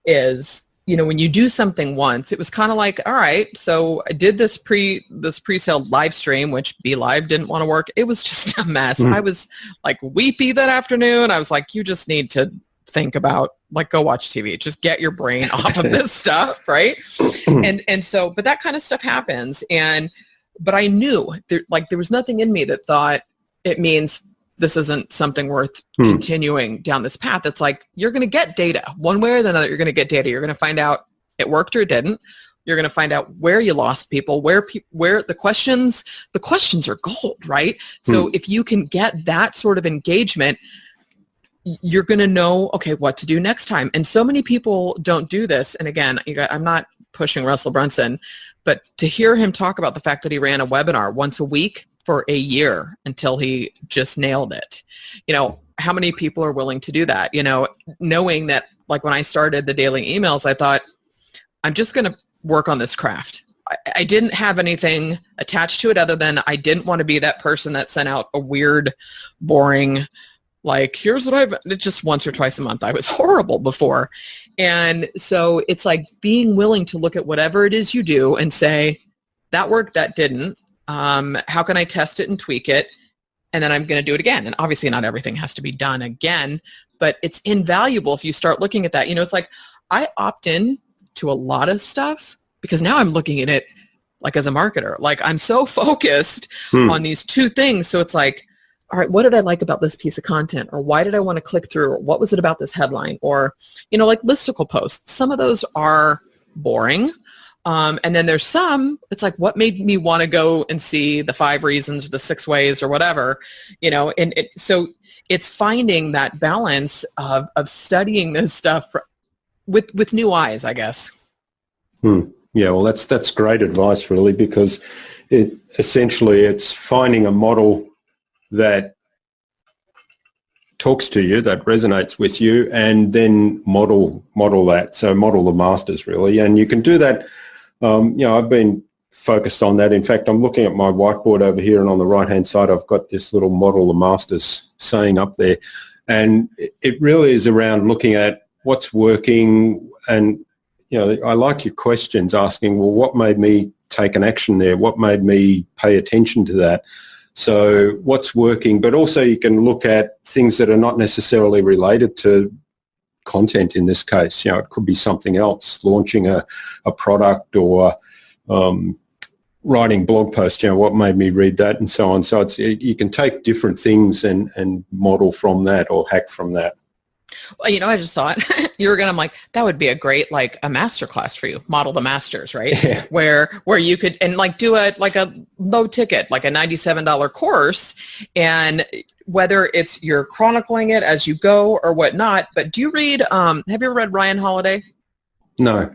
is, when you do something once, it was kind of like, all right, so I did this pre-sale live stream, which BeLive didn't want to work. It was just a mess. I was like weepy that afternoon. I was like, you just need to think about, like, go watch TV. Just get your brain off of this stuff, right? And so, but that kind of stuff happens. But I knew there was nothing in me that thought it means this isn't something worth continuing down this path. It's like, you're going to get data one way or the other. You're going to get data. You're going to find out it worked or it didn't. You're going to find out where you lost people, where the questions are gold, right? So if you can get that sort of engagement, you're going to know, okay, what to do next time. And so many people don't do this. And again, I'm not pushing Russell Brunson, but to hear him talk about the fact that he ran a webinar once a week for a year until he just nailed it. How many people are willing to do that? Knowing that, like, when I started the daily emails, I thought, I'm just going to work on this craft. I didn't have anything attached to it other than I didn't want to be that person that sent out a weird, boring, like, here's what just once or twice a month. I was horrible before. And so it's like being willing to look at whatever it is you do and say, that worked, that didn't. How can I test it and tweak it? And then I'm going to do it again. And obviously not everything has to be done again, but it's invaluable if you start looking at that. It's like I opt in to a lot of stuff because now I'm looking at it like as a marketer. Like, I'm so focused on these two things. So it's like, all right, what did I like about this piece of content? Or why did I want to click through? Or what was it about this headline? Or, like listicle posts. Some of those are boring. And then there's some, it's like, what made me want to go and see the 5 reasons, the 6 ways, or whatever, so it's finding that balance of studying this stuff with new eyes, I guess. Yeah, well, that's great advice, really, because it's finding a model that talks to you, that resonates with you, and then model that. So model the masters, really. And you can do that. I've been focused on that. In fact, I'm looking at my whiteboard over here, and on the right-hand side, I've got this little model the masters saying up there. And it really is around looking at what's working. And, I like your questions asking, well, what made me take an action there? What made me pay attention to that? So what's working? But also you can look at things that are not necessarily related to content in this case. It could be something else, launching a product or writing blog posts, what made me read that, and so on. So you can take different things and model from that or hack from that. Well, I just thought I'm like, that would be a great, like, a masterclass for you, model the masters, right? Yeah. Where you could, and like do a low ticket, like a $97 course, and whether it's you're chronicling it as you go or whatnot. But do you read, have you ever read Ryan Holiday? No.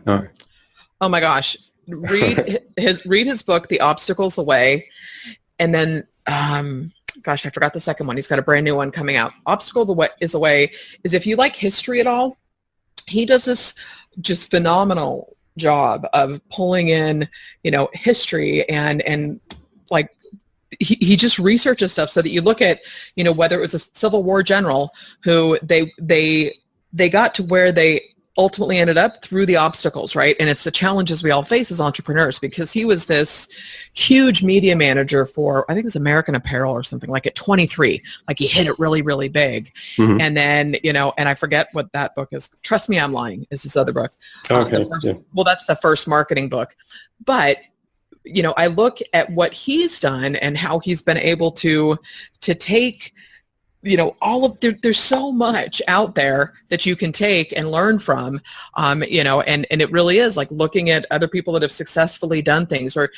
Oh my gosh. Read his book, The Obstacle's the Way. And then, gosh, I forgot the second one. He's got a brand new one coming out. Obstacle is the Way is, if you like history at all, he does this just phenomenal job of pulling in, history and like he just researches stuff so that you look at, whether it was a Civil War general who they got to where they ultimately ended up through the obstacles, right? And it's the challenges we all face as entrepreneurs, because he was this huge media manager for, I think it was American Apparel or something, like at 23, like he hit it really, really big. Mm-hmm. And then, and I forget what that book is. Trust Me, I'm Lying is his other book. Okay. Well, that's the first marketing book. But I look at what he's done and how he's been able to take, there's so much out there that you can take and learn from, and it really is like looking at other people that have successfully done things, or,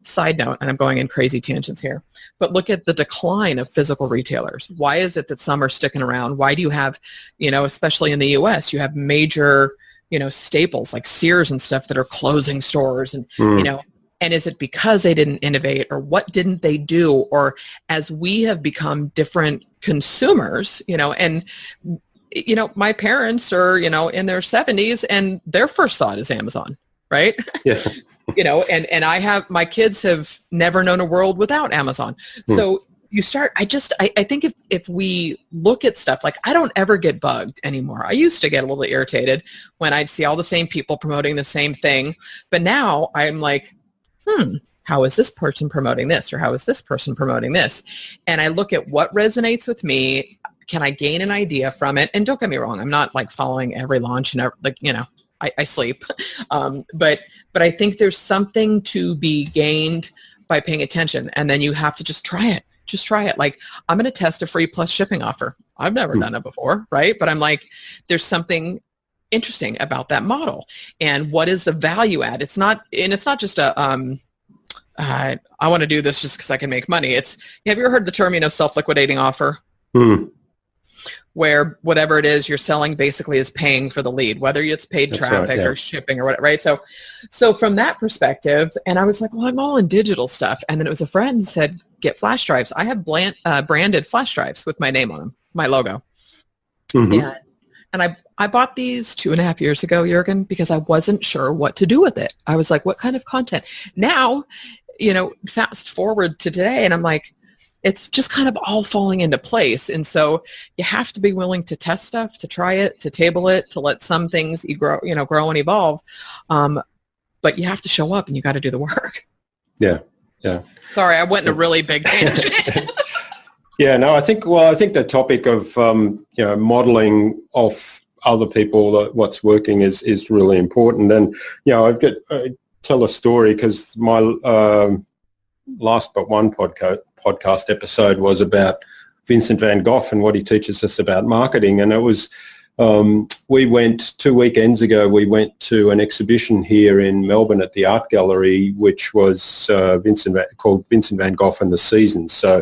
side note, and I'm going in crazy tangents here, but look at the decline of physical retailers. Why is it that some are sticking around? Why do you have, especially in the US, you have major, staples like Sears and stuff that are closing stores, and, and is it because they didn't innovate, or what didn't they do? Or as we have become different consumers, and, my parents are, in their 70s and their first thought is Amazon, right? Yeah. And my kids have never known a world without Amazon. So you start, I think if we look at stuff, like I don't ever get bugged anymore. I used to get a little irritated when I'd see all the same people promoting the same thing. But now I'm like, how is this person promoting this? Or how is this person promoting this? And I look at what resonates with me. Can I gain an idea from it? And don't get me wrong, I'm not like following every launch and I sleep. But I think there's something to be gained by paying attention. And then you have to just try it. Just try it. Like, I'm going to test a free plus shipping offer. I've never done it before, right? But I'm like, there's something interesting about that model, and what is the value add? It's not just a I want to do this just because I can make money. Have you ever heard the term, self-liquidating offer? Where whatever it is you're selling basically is paying for the lead, whether it's paid That's traffic right, yeah. or shipping or whatever, right? So from that perspective, and I was like, well, I'm all in digital stuff. And then it was a friend who said, get flash drives. I have branded flash drives with my name on them, my logo. And I bought these 2.5 years ago, Jürgen, because I wasn't sure what to do with it. I was like, what kind of content? Now, fast forward to today, and I'm like, it's just kind of all falling into place. And so you have to be willing to test stuff, to try it, to table it, to let some things grow and evolve. But you have to show up and you got to do the work. Yeah. Sorry, I went in a really big tangent. Yeah, no, I think the topic of, modeling off other people what's working is really important. And, I tell a story because my last but one podcast episode was about Vincent van Gogh and what he teaches us about marketing. And it was, we went 2 weekends ago, we went to an exhibition here in Melbourne at the Art Gallery, which was called Vincent van Gogh and the Seasons. So,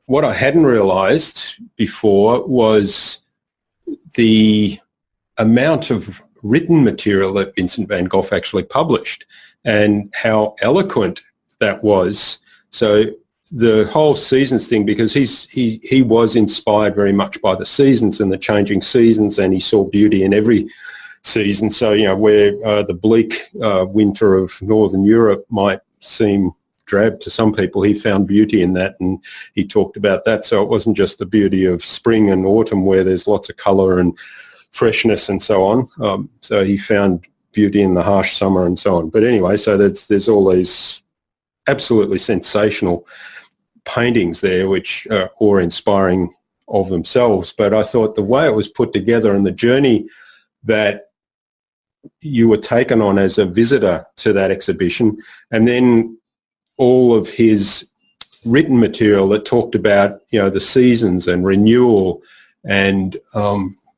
what I hadn't realised before was the amount of written material that Vincent van Gogh actually published and how eloquent that was. So the whole seasons thing, because he was inspired very much by the seasons and the changing seasons, and he saw beauty in every season. So, where the bleak winter of Northern Europe might seem drab to some people, he found beauty in that, and he talked about that. So it wasn't just the beauty of spring and autumn where there's lots of colour and freshness and so on. So he found beauty in the harsh summer and so on. But anyway, so there's all these absolutely sensational paintings there which are awe-inspiring of themselves. But I thought the way it was put together and the journey that you were taken on as a visitor to that exhibition, and then all of his written material that talked about, the seasons and renewal and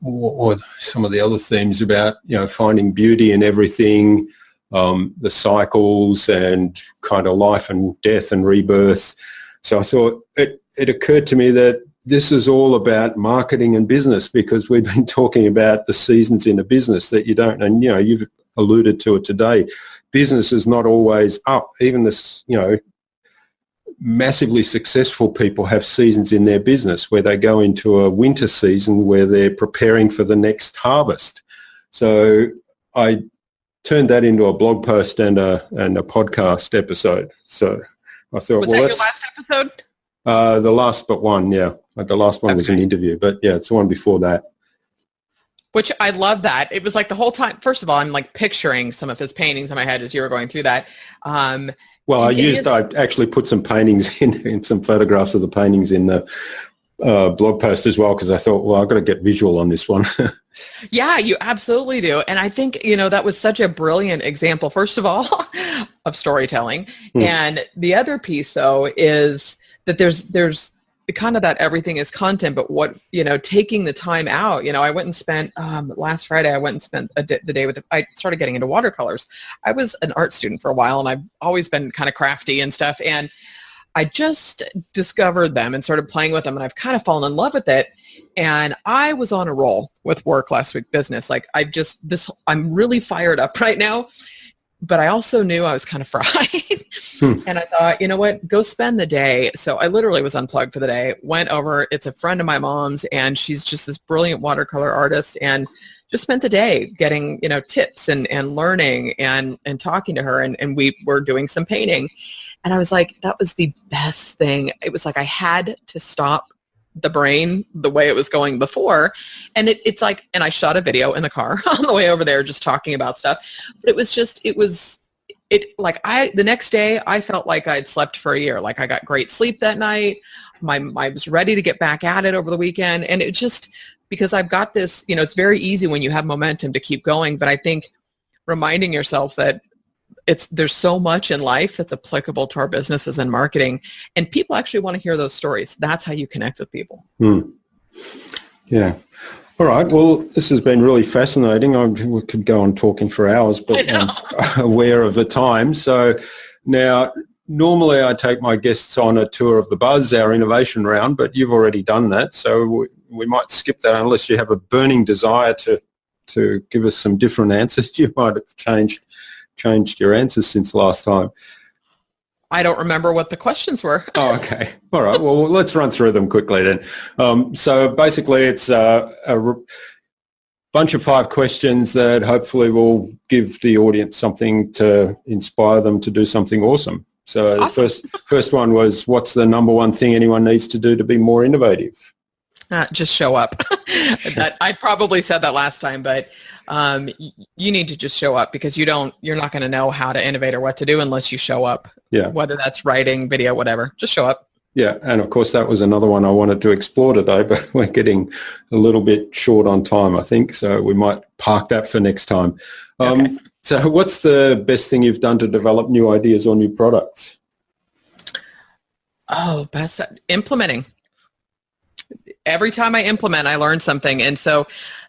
or some of the other themes about, finding beauty in everything, the cycles and kind of life and death and rebirth. So I thought it occurred to me that this is all about marketing and business, because we've been talking about the seasons in a business that you don't, and, you've alluded to it today. Business is not always up. Even this, massively successful people have seasons in their business where they go into a winter season where they're preparing for the next harvest. So I turned that into a blog post and a podcast episode. So I thought, was that your last episode? The last but one, yeah. The last one was an interview, but yeah, it's the one before that. Which I love that. It was like the whole time, first of all, I'm like picturing some of his paintings in my head as you were going through that. Well, I actually put some paintings in some photographs of the paintings in the blog post as well, because I thought, well, I've got to get visual on this one. Yeah, you absolutely do. And I think, that was such a brilliant example, first of all, of storytelling. And the other piece, though, is that there's kind of that everything is content, but what, taking the time out, I went and spent, last Friday, I went and spent the day I started getting into watercolors. I was an art student for a while, and I've always been kind of crafty and stuff. And I just discovered them and started playing with them, and I've kind of fallen in love with it. And I was on a roll with work last week, business. Like I'm really fired up right now, but I also knew I was kind of fried. And I thought, you know what, go spend the day. So I literally was unplugged for the day, went over, it's a friend of my mom's, and she's just this brilliant watercolor artist, and just spent the day getting, tips and learning and talking to her. And we were doing some painting. And I was like, that was the best thing. It was like I had to stop the brain the way it was going before. And it's like, and I shot a video in the car on the way over there just talking about stuff. But the next day I felt like I'd slept for a year. Like I got great sleep that night. I was ready to get back at it over the weekend. And it just, because I've got this, it's very easy when you have momentum to keep going. But I think reminding yourself that there's so much in life that's applicable to our businesses and marketing, and people actually want to hear those stories. That's how you connect with people. Yeah. All right. Well, this has been really fascinating. We could go on talking for hours, but I'm aware of the time. So now, normally I take my guests on a tour of the Buzz, our innovation round, but you've already done that. So we might skip that unless you have a burning desire to give us some different answers. You might have changed your answers since last time. I don't remember what the questions were. Oh, okay. All right. Well, let's run through them quickly then. So basically it's a bunch of 5 questions that hopefully will give the audience something to inspire them to do something awesome. So awesome. The first one was, what's the number one thing anyone needs to do to be more innovative? Just show up. I probably said that last time, but you need to just show up, because you're not going to know how to innovate or what to do unless you show up. Yeah. Whether that's writing, video, whatever, just show up. Yeah. And of course that was another one I wanted to explore today, but we're getting a little bit short on time, I think. So we might park that for next time. Okay. So what's the best thing you've done to develop new ideas or new products? Oh, best implementing. Every time I implement, I learn something. And so,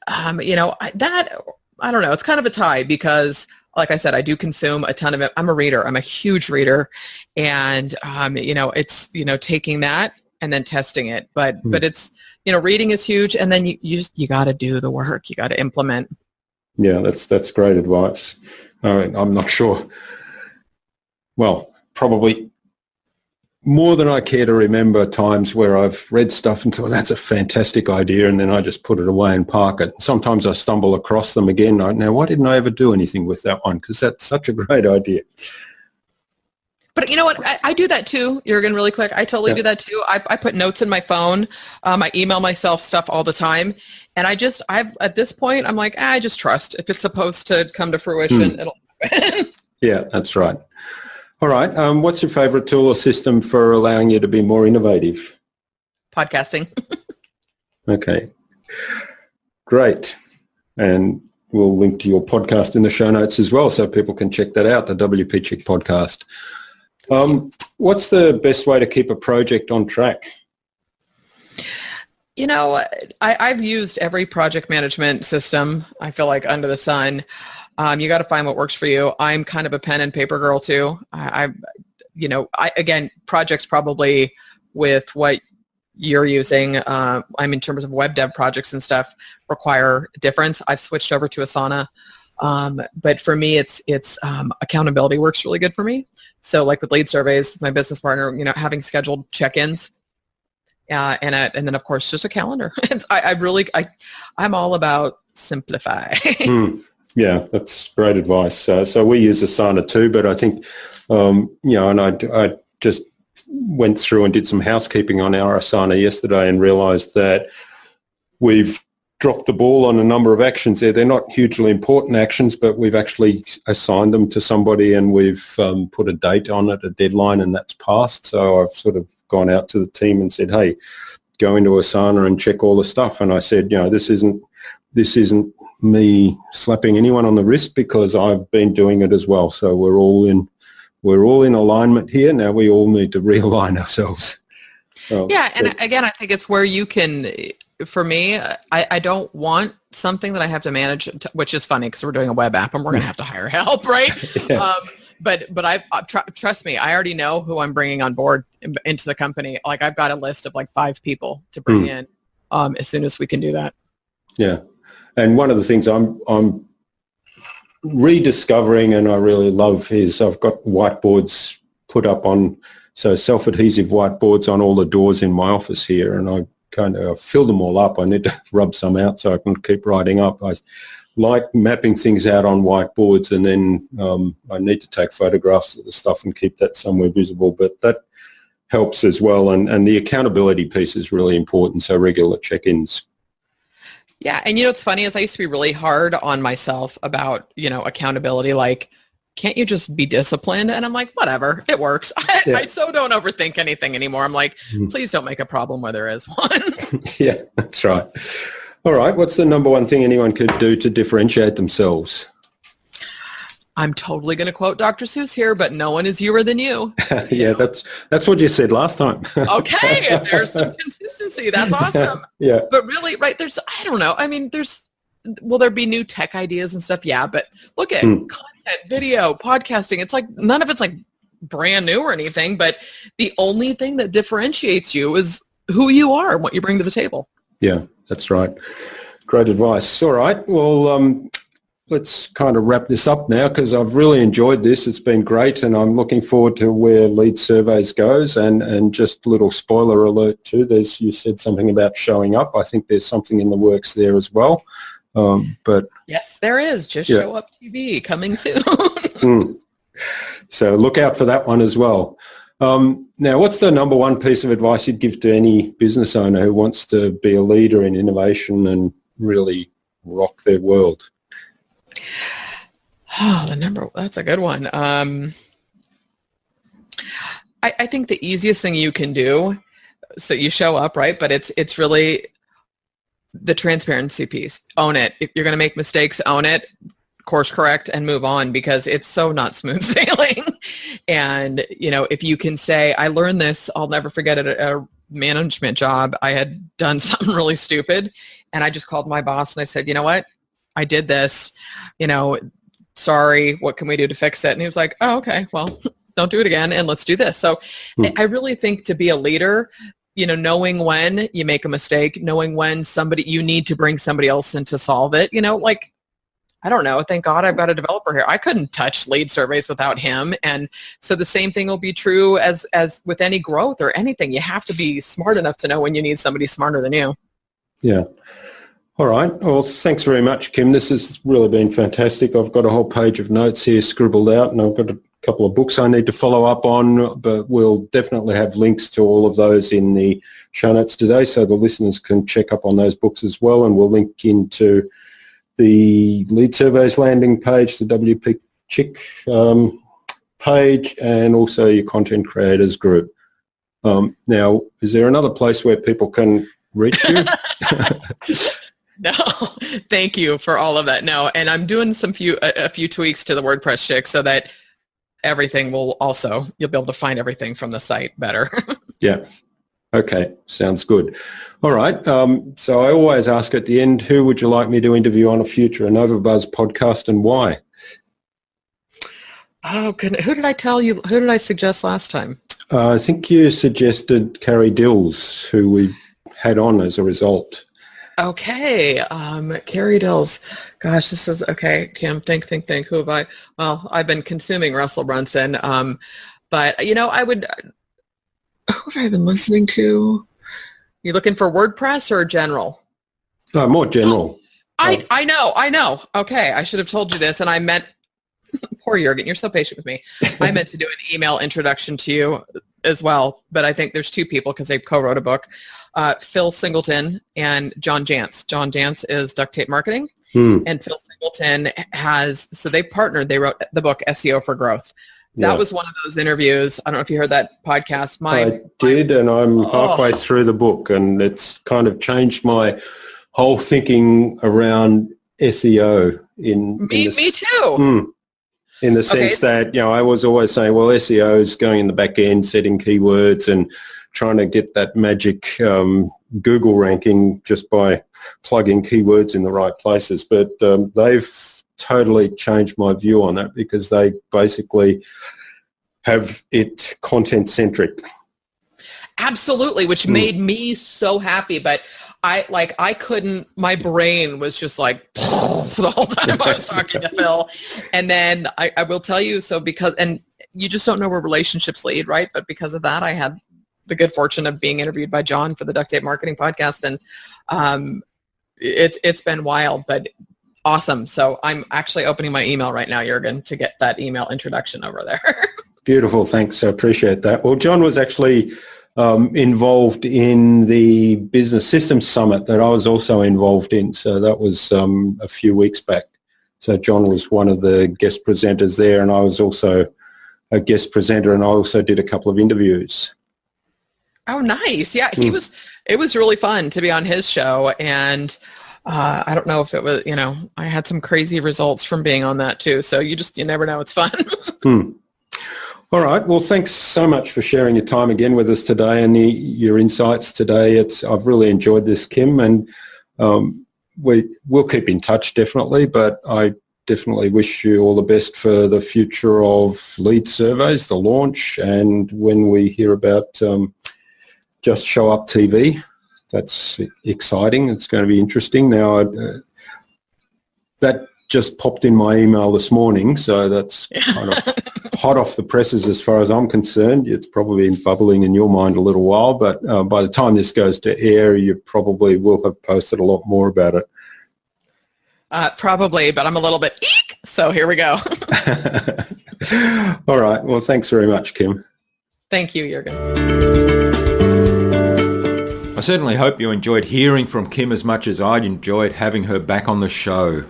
I don't know, it's kind of a tie, because like I said, I do consume a ton of it. I'm a reader. I'm a huge reader. And, it's, taking that and then testing it. But it's, reading is huge. And then you got to do the work. You got to implement. Yeah, that's great advice. I'm not sure. Well, probably more than I care to remember times where I've read stuff and thought, that's a fantastic idea, and then I just put it away and park it. Sometimes I stumble across them again. Now, why didn't I ever do anything with that one? Because that's such a great idea. But you know what? I do that too, Jürgen, really quick. I totally do that too. I put notes in my phone. I email myself stuff all the time. And at this point, I'm like, I just trust. If it's supposed to come to fruition, it'll happen. Yeah, that's right. All right. What's your favorite tool or system for allowing you to be more innovative? Podcasting. Okay. Great. And we'll link to your podcast in the show notes as well, so people can check that out, the WP Chick podcast. What's the best way to keep a project on track? I've used every project management system, I feel like, under the sun. You got to find what works for you. I'm kind of a pen and paper girl too. Again, projects probably with what you're using, in terms of web dev projects and stuff, require difference. I've switched over to Asana. But for me, it's accountability works really good for me. So like with lead surveys, my business partner, having scheduled check-ins, and then of course just a calendar. I'm all about simplify. Yeah, that's great advice. So we use Asana too, but I think, and I just went through and did some housekeeping on our Asana yesterday and realized that we've dropped the ball on a number of actions there. They're not hugely important actions, but we've actually assigned them to somebody, and we've put a date on it, a deadline, and that's passed. So I've sort of gone out to the team and said, hey, go into Asana and check all the stuff. And I said, this isn't me slapping anyone on the wrist, because I've been doing it as well. So we're all in alignment here. Now we all need to realign ourselves. And again, I think it's where you can, for me, I don't want something that I have to manage, which is funny because we're doing a web app and we're going to have to hire help, right? Yeah. But trust me, I already know who I'm bringing on board into the company. Like, I've got a list of like 5 people to bring in as soon as we can do that. Yeah. And one of the things I'm rediscovering, and I really love, is I've got whiteboards put up on, so self-adhesive whiteboards on all the doors in my office here, and I kind of fill them all up. I need to rub some out so I can keep writing up. I like mapping things out on whiteboards, and then I need to take photographs of the stuff and keep that somewhere visible, but that helps as well. And the accountability piece is really important, so regular check-ins. Yeah, and it's funny is I used to be really hard on myself about, accountability, like, can't you just be disciplined? And I'm like, whatever, it works. I so don't overthink anything anymore. I'm like, please don't make a problem where there is one. Yeah, that's right. All right, what's the number one thing anyone could do to differentiate themselves? I'm totally going to quote Dr. Seuss here, but no one is youer than you. Yeah, that's what you said last time. Okay, there's some consistency. That's awesome. Yeah. But really, right, I don't know. I mean, will there be new tech ideas and stuff? Yeah, but look at content, video, podcasting. It's like, none of it's like brand new or anything, but the only thing that differentiates you is who you are and what you bring to the table. Yeah, that's right. Great advice. All right. Well, let's kind of wrap this up now, because I've really enjoyed this. It's been great, and I'm looking forward to where Lead Surveys goes. And just a little spoiler alert too, you said something about showing up. I think there's something in the works there as well. But yes, there is. Just Show Up TV coming soon. So look out for that one as well. Now, what's the number one piece of advice you'd give to any business owner who wants to be a leader in innovation and really rock their world? That's a good one. I think the easiest thing you can do, so you show up, right? But it's really the transparency piece. Own it. If you're going to make mistakes, own it, course correct, and move on, because it's so not smooth sailing. And, if you can say, I learned this, I'll never forget it, a management job. I had done something really stupid, and I just called my boss and I said, you know what? I did this, sorry, what can we do to fix it? And he was like, oh, okay, well, don't do it again, and let's do this. So I really think to be a leader, knowing when you make a mistake, knowing when you need to bring somebody else in to solve it, like, I don't know, thank God I've got a developer here. I couldn't touch Lead Surveys without him. And so the same thing will be true as with any growth or anything. You have to be smart enough to know when you need somebody smarter than you. Yeah. All right. Well, thanks very much, Kim. This has really been fantastic. I've got a whole page of notes here scribbled out, and I've got a couple of books I need to follow up on, but we'll definitely have links to all of those in the show notes today, so the listeners can check up on those books as well, and we'll link into the Lead Surveys landing page, the WP Chick page, and also your content creators group. Now, is there another place where people can reach you? No, thank you for all of that. No, and I'm doing a few tweaks to the WordPress Chick so that everything will also, you'll be able to find everything from the site better. Yeah. Okay. Sounds good. All right. So I always ask at the end, who would you like me to interview on a future InnovaBuzz podcast, and why? Oh, goodness. Who did I tell you? Who did I suggest last time? I think you suggested Carrie Dills, who we had on as a result. Okay. Carrie Dills. Gosh, this is, okay, Kim, think. Who have I? Well, I've been consuming Russell Brunson. But, I would, who have I been listening to? You looking for WordPress or general? More general. I know. Okay, I should have told you this, and I meant, poor Jurgen, you're so patient with me. I meant to do an email introduction to you as well, but I think there's two people because they co-wrote a book, Phil Singleton and John Jantz. John Jantz is Duct Tape Marketing, and Phil Singleton they partnered. They wrote the book SEO for Growth. That was one of those interviews. I don't know if you heard that podcast. I did, and I'm halfway through the book, and it's kind of changed my whole thinking around SEO. Me too. In the sense that, I was always saying, well, SEO is going in the back end, setting keywords and trying to get that magic Google ranking just by plugging keywords in the right places. But they've totally changed my view on that, because they basically have it content-centric. Absolutely, which made me so happy. But I couldn't, my brain was just like the whole time I was talking to Phil. And then I will tell you, and you just don't know where relationships lead, right? But because of that, I had the good fortune of being interviewed by John for the Duct Tape Marketing Podcast. And it's been wild, but awesome. So I'm actually opening my email right now, Jürgen, to get that email introduction over there. Beautiful. Thanks. I appreciate that. Well, John was actually involved in the Business Systems Summit that I was also involved in. So that was a few weeks back. So John was one of the guest presenters there, and I was also a guest presenter, and I also did a couple of interviews. Oh, nice. Yeah, it was really fun to be on his show. And I don't know if it was, I had some crazy results from being on that too. So you never know. It's fun. All right. Well, thanks so much for sharing your time again with us today and your insights today. I've really enjoyed this, Kim, and we'll keep in touch definitely, but I definitely wish you all the best for the future of lead surveys, the launch, and when we hear about Just Show Up TV. That's exciting. It's going to be interesting. Now, that just popped in my email this morning, so that's kind of hot off the presses as far as I'm concerned. It's probably been bubbling in your mind a little while, but by the time this goes to air, you probably will have posted a lot more about it. Probably, but I'm a little bit eek, so here we go. All right. Well, thanks very much, Kim. Thank you, Jürgen. I certainly hope you enjoyed hearing from Kim as much as I enjoyed having her back on the show.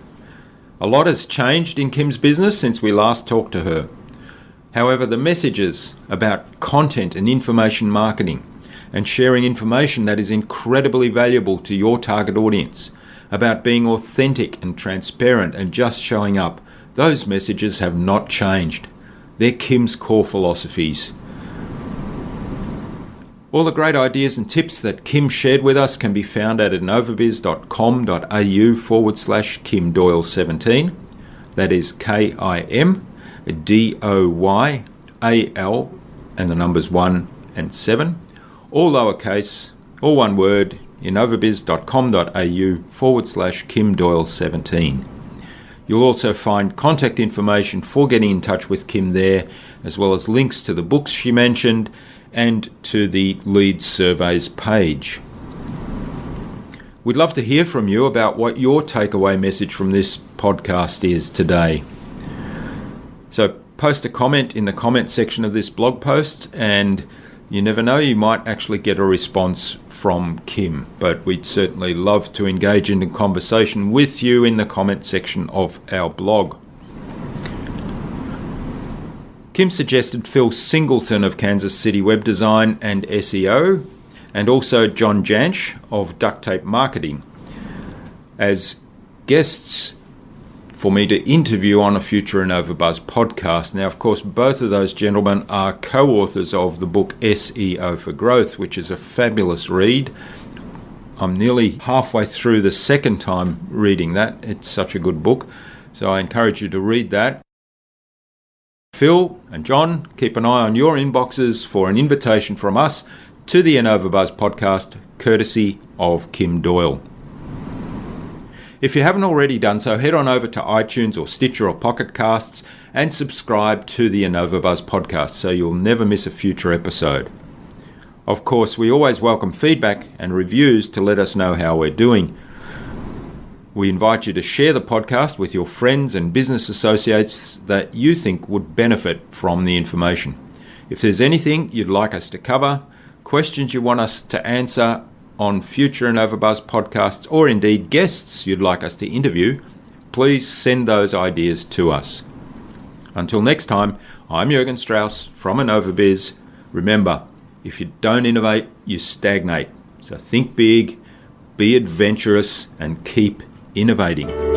A lot has changed in Kim's business since we last talked to her. However, the messages about content and information marketing and sharing information that is incredibly valuable to your target audience, about being authentic and transparent and just showing up, those messages have not changed. They're Kim's core philosophies. All the great ideas and tips that Kim shared with us can be found at innovabiz.com.au/Kim Doyal 17. That is KIM DOYAL and the numbers 1 and 7. All lowercase, all one word, innovabiz.com.au/Kim Doyal 17. You'll also find contact information for getting in touch with Kim there, as well as links to the books she mentioned and to the lead surveys page. We'd love to hear from you about what your takeaway message from this podcast is today. So post a comment in the comment section of this blog post, and you never know, you might actually get a response from Kim, but we'd certainly love to engage in a conversation with you in the comment section of our blog. Kim suggested Phil Singleton of Kansas City Web Design and SEO, and also John Jansch of Duct Tape Marketing as guests for me to interview on a future InnovaBuzz podcast. Now, of course, both of those gentlemen are co-authors of the book SEO for Growth, which is a fabulous read. I'm nearly halfway through the second time reading that. It's such a good book, so I encourage you to read that. Phil and John, keep an eye on your inboxes for an invitation from us to the InnovaBuzz podcast, courtesy of Kim Doyal. If you haven't already done so, head on over to iTunes or Stitcher or Pocket Casts and subscribe to the InnovaBuzz podcast so you'll never miss a future episode. Of course, we always welcome feedback and reviews to let us know how we're doing. We invite you to share the podcast with your friends and business associates that you think would benefit from the information. If there's anything you'd like us to cover, questions you want us to answer on future InnovaBuzz podcasts, or indeed guests you'd like us to interview, please send those ideas to us. Until next time, I'm Jürgen Strauss from InnovaBuzz. Remember, if you don't innovate, you stagnate. So think big, be adventurous, and keep innovating.